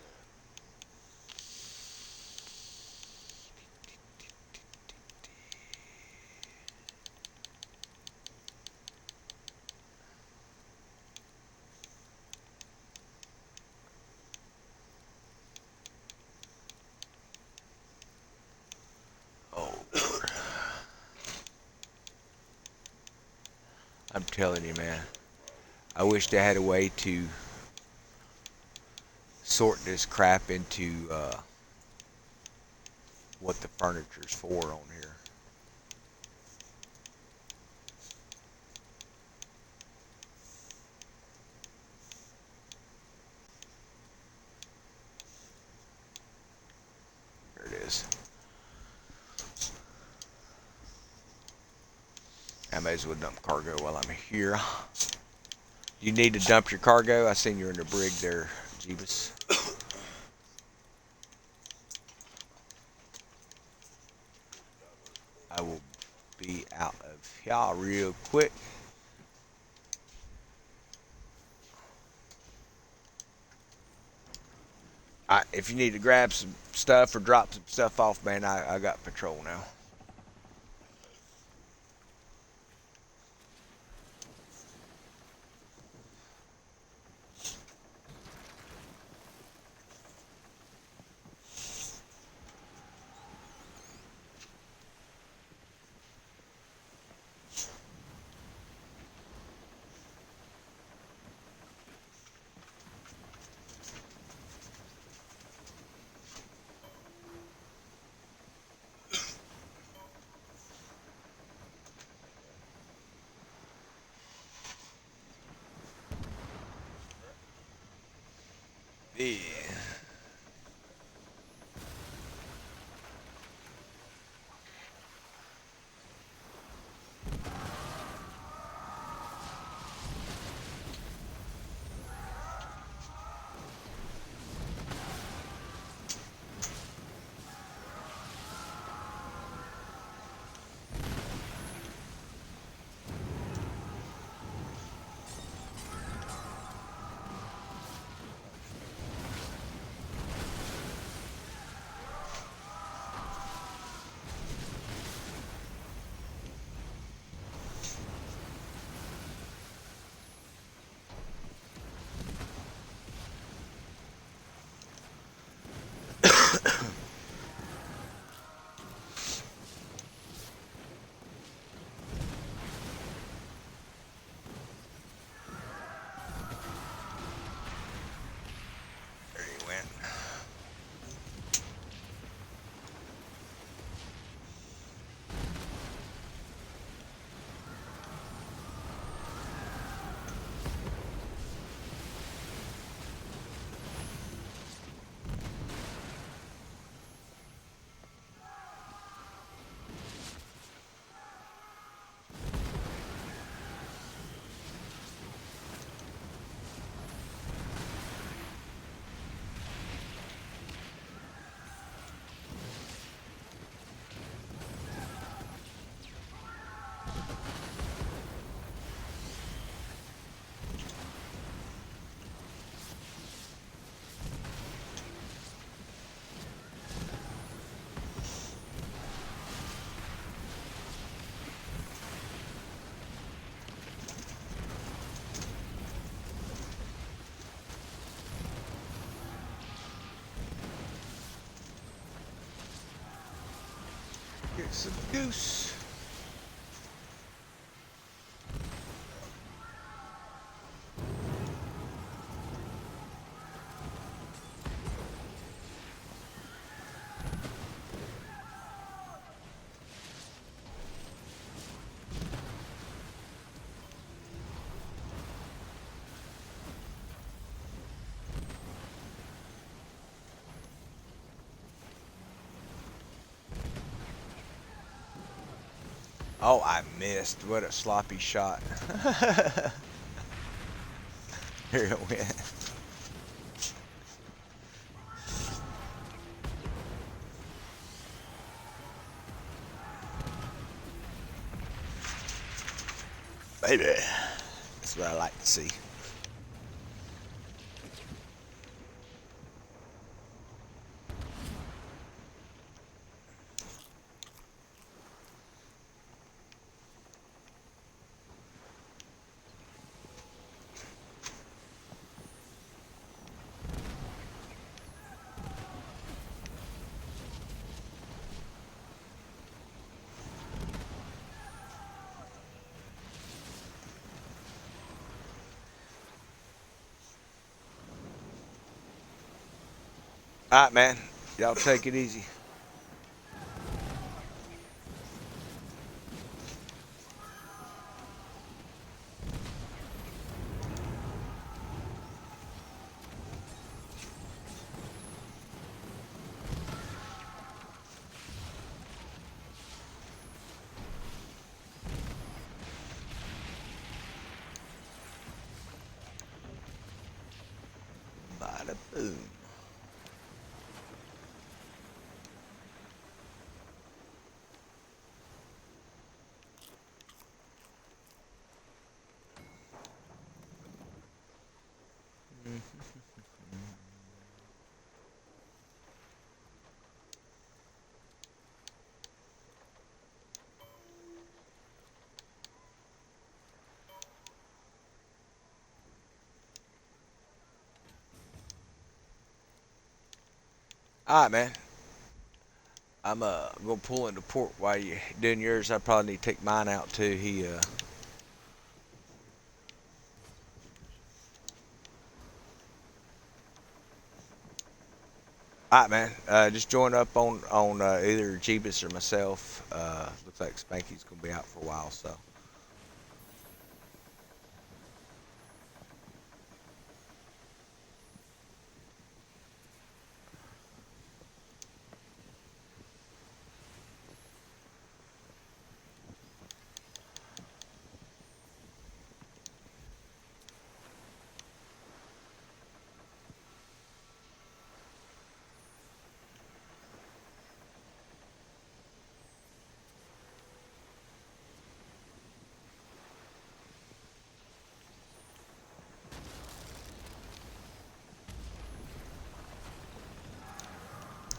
[SPEAKER 1] Oh, I'm telling you, man. I wish they had a way to sort this crap into what the furniture's for on here. There it is. I may as well dump cargo while I'm here. You need to dump your cargo? I seen you're in the brig there, Jeebus. I will be out of y'all real quick. If you need to grab some stuff or drop some stuff off, man, I got patrol now. Yeah. There he went. Get some goose. Oh, I missed. What a sloppy shot. Here it went. Baby. That's what I like to see. All right, man. Y'all take it easy. Bada boom. All right, man. I'm gonna pull into port while you doing yours. I probably need to take mine out too. All right, man. Just join up on either Jeebus or myself. Looks like Spanky's gonna be out for a while, so.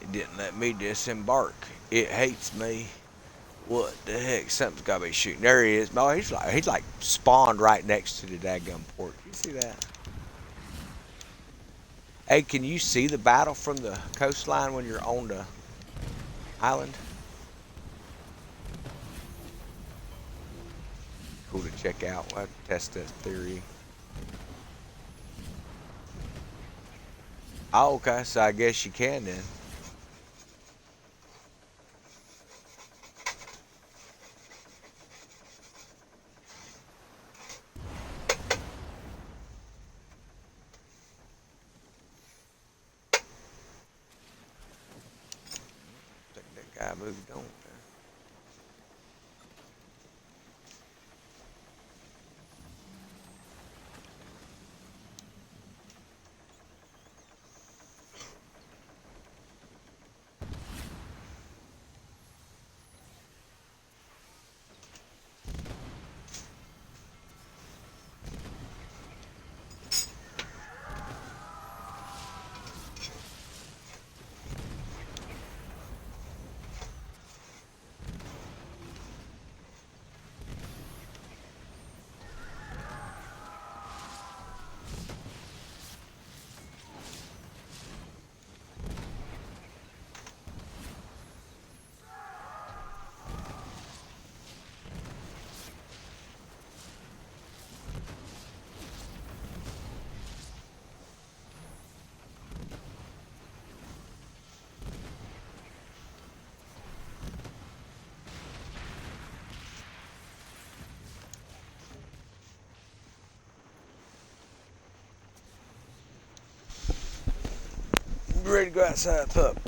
[SPEAKER 1] It didn't let me disembark. It hates me. What the heck? Something's got to be shooting. There he is. No, he's like spawned right next to the daggum port. You see that? Hey, can you see the battle from the coastline when you're on the island? Cool to check out. We'll have to test that theory. Oh, okay. So I guess you can then. I think that guy moved on. Ready to go outside, pup.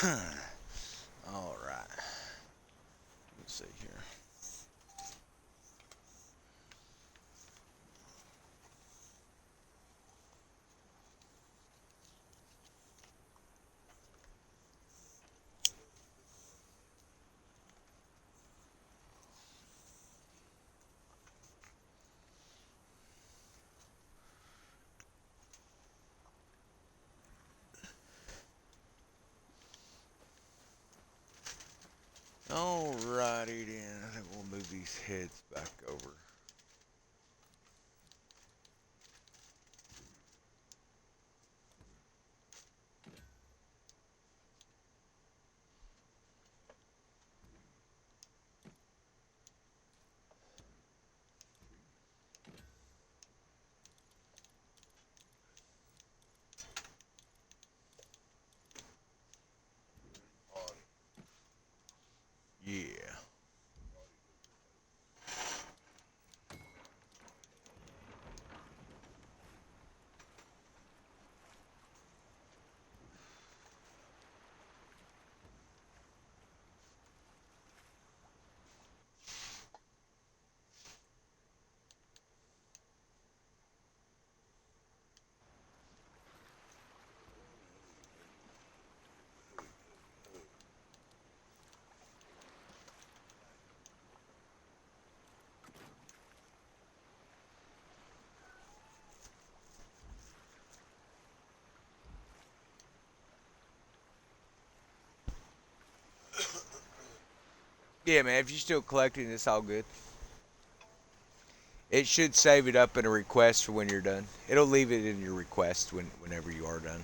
[SPEAKER 1] All right. Let's see here. All righty then. I think we'll move these heads back over. Yeah. Yeah, man. If you're still collecting, it's all good. It should save it up in a request for when you're done. It'll leave it in your request whenever you are done.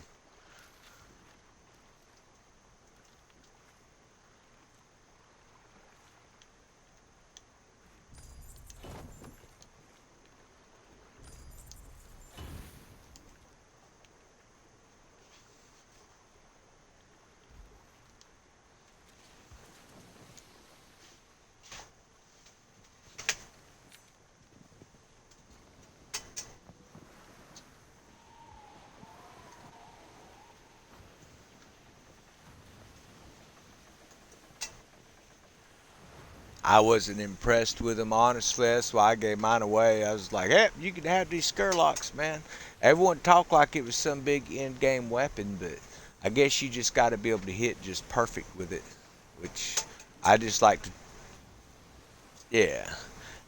[SPEAKER 1] I wasn't impressed with them, honestly. That's why I gave mine away. I was like, hey, you can have these Skurlocks, man. Everyone talked like it was some big end game weapon, but I guess you just got to be able to hit just perfect with it, which I just like to, yeah.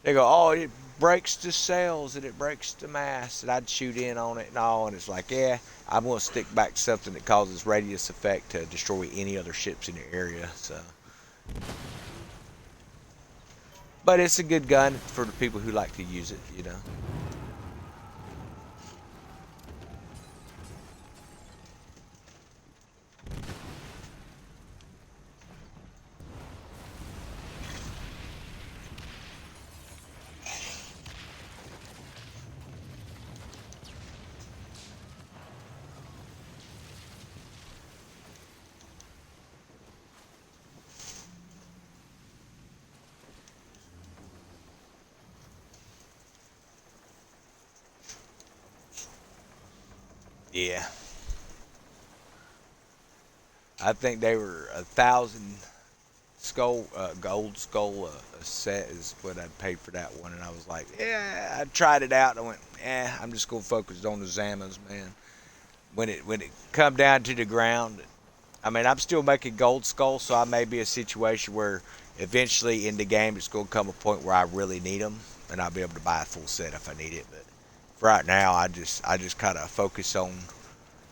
[SPEAKER 1] They go, oh, it breaks the sails and it breaks the mast, and I'd shoot in on it and all, and it's like, yeah, I'm going to stick back to something that causes radius effect to destroy any other ships in the area, so. But it's a good gun for the people who like to use it, you know. Yeah. I think they were 1,000 gold skull a set is what I paid for that one, and I was like, yeah, I tried it out. And I went, I'm just gonna focus on the Zamas, man. When it come down to the ground, I mean, I'm still making gold skull, so I may be a situation where eventually in the game it's gonna come a point where I really need them, and I'll be able to buy a full set if I need it. But for right now, I just kind of focus on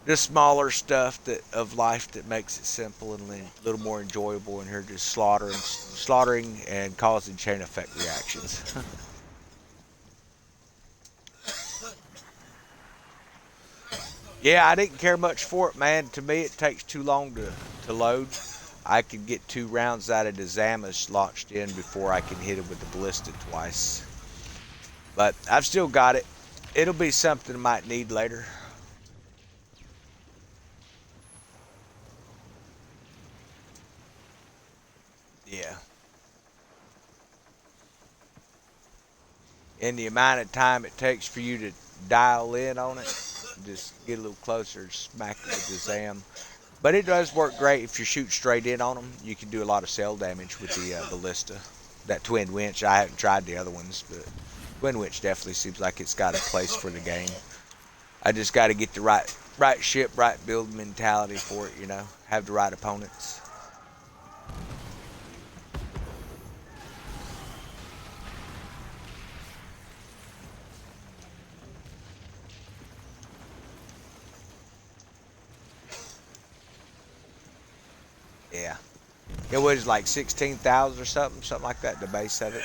[SPEAKER 1] the smaller stuff that of life that makes it simple and a little more enjoyable in here, just slaughtering and causing chain effect reactions. Yeah, I didn't care much for it, man. To me, it takes too long to load. I can get 2 rounds out of the Zamas launched in before I can hit it with the ballista twice. But I've still got it. It'll be something I might need later. Yeah. And the amount of time it takes for you to dial in on it, just get a little closer, smack it with the Zam. But it does work great if you shoot straight in on them. You can do a lot of cell damage with the ballista. That twin winch, I haven't tried the other ones, but twin winch definitely seems like it's got a place for the game. I just got to get the right ship, right build mentality for it. Have the right opponents. Yeah. It was like 16,000 or something like that, the base of it.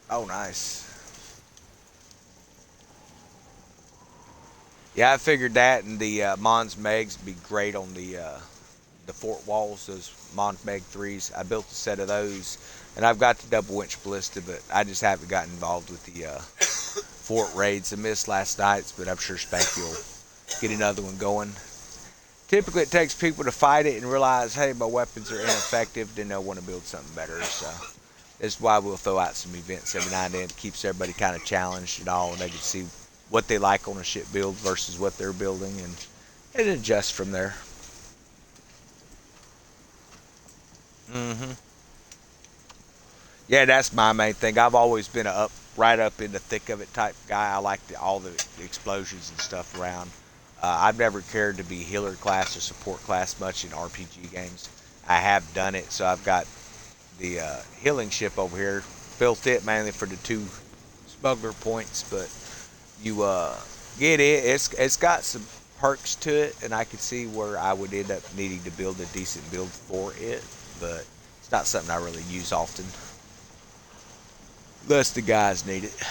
[SPEAKER 1] Oh, nice. Yeah, I figured that, and the Mons Megs would be great on the fort walls, those Mons Meg 3s. I built a set of those, and I've got the double winch ballista, but I just haven't gotten involved with the fort raids. I missed last night's, but I'm sure Spanky will get another one going. Typically, it takes people to fight it and realize, hey, my weapons are ineffective, then they'll want to build something better. So that's why we'll throw out some events every now and then. It keeps everybody kind of challenged and all, and they can see what they like on a ship build versus what they're building, and it adjusts from there. Mm-hmm. Yeah, that's my main thing. I've always been a right up in the thick of it type guy. I like all the explosions and stuff around. I've never cared to be healer class or support class much in RPG games. I have done it, so I've got the healing ship over here. Built it mainly for the 2 smuggler points, but you get it. It's got some perks to it, and I could see where I would end up needing to build a decent build for it, but it's not something I really use often. Unless the guys need it.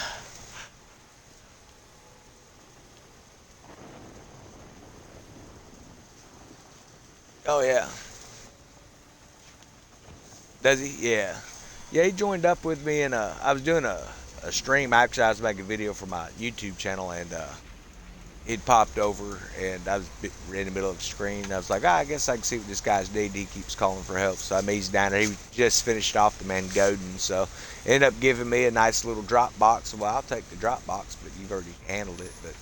[SPEAKER 1] Oh yeah. Does he? Yeah. Yeah, he joined up with me, and I was doing a stream. Actually, I was making a video for my YouTube channel, and he'd popped over, and I was in the middle of the screen. I was like, I guess I can see what this guy's needing. He keeps calling for help, so I mean, he's down there. He just finished off the man Godin, so ended up giving me a nice little drop box. Well, I'll take the drop box, but you've already handled it. But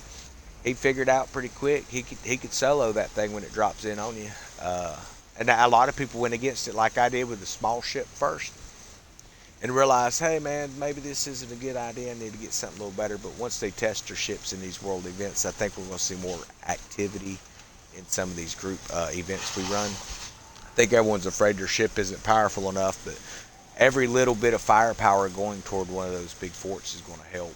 [SPEAKER 1] he figured out pretty quick he could solo that thing when it drops in on you. And a lot of people went against it, like I did with the small ship first, and realize, hey man, maybe this isn't a good idea. I need to get something a little better. But once they test their ships in these world events, I think we're going to see more activity in some of these group events we run. I think everyone's afraid their ship isn't powerful enough, but every little bit of firepower going toward one of those big forts is going to help.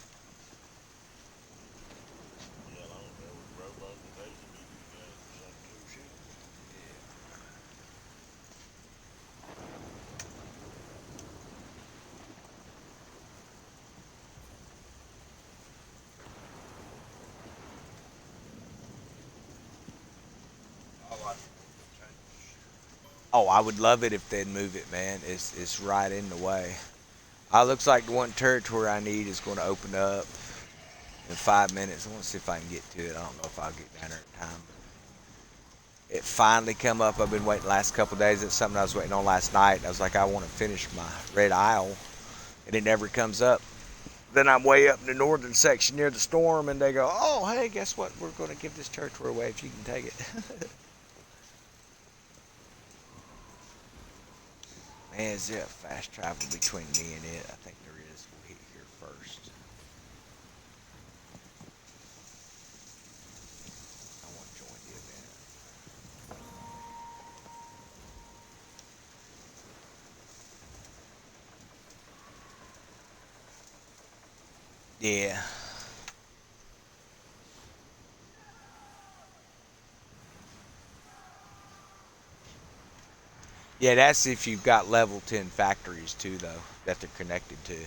[SPEAKER 1] Oh, I would love it if they'd move it, man. It's right in the way. Looks like the one territory I need is going to open up in 5 minutes. I want to see if I can get to it. I don't know if I'll get down there in time. It finally come up. I've been waiting the last couple of days. It's something I was waiting on last night. I was like, I want to finish my Red Isle, and it never comes up. Then I'm way up in the northern section near the storm, and they go, oh, hey, guess what? We're going to give this territory away if you can take it. Man, is there a fast travel between me and it? I think there is. We'll hit here first. I want to join the event. Yeah. Yeah, that's if you've got level 10 factories too, though, that they're connected to.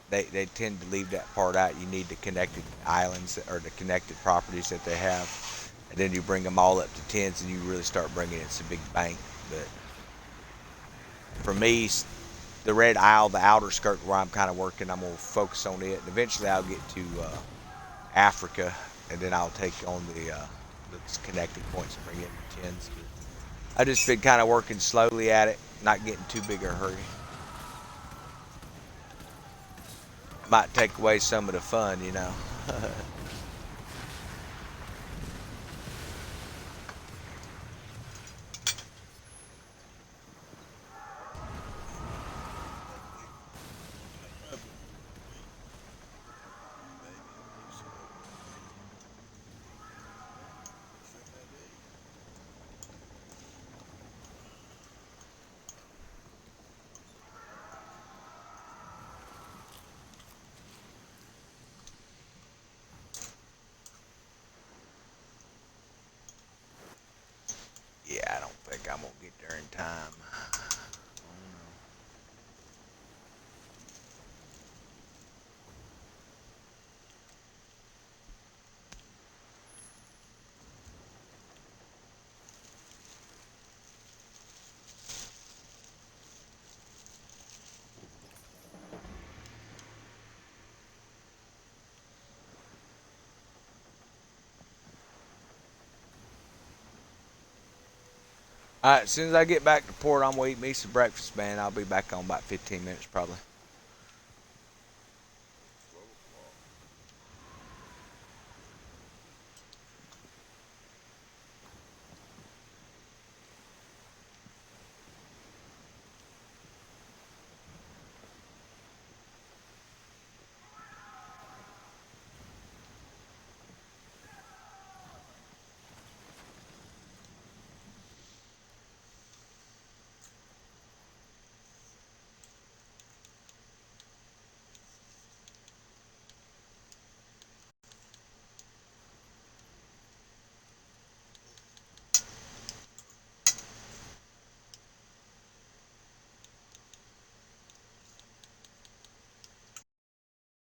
[SPEAKER 1] They tend to leave that part out. You need the connected islands or the connected properties that they have. And then you bring them all up to 10s and you really start bringing in some big bank. But for me, the Red Isle, the outer skirt where I'm kind of working, I'm going to focus on it. And eventually I'll get to Africa and then I'll take on the connecting points and bring in the tens. I just been kind of working slowly at it, not getting too big a hurry. Might take away some of the fun, you know. Yeah, I don't think I'm gonna get there in time. All right, as soon as I get back to port, I'm gonna eat me some breakfast, man. I'll be back on about 15 minutes probably.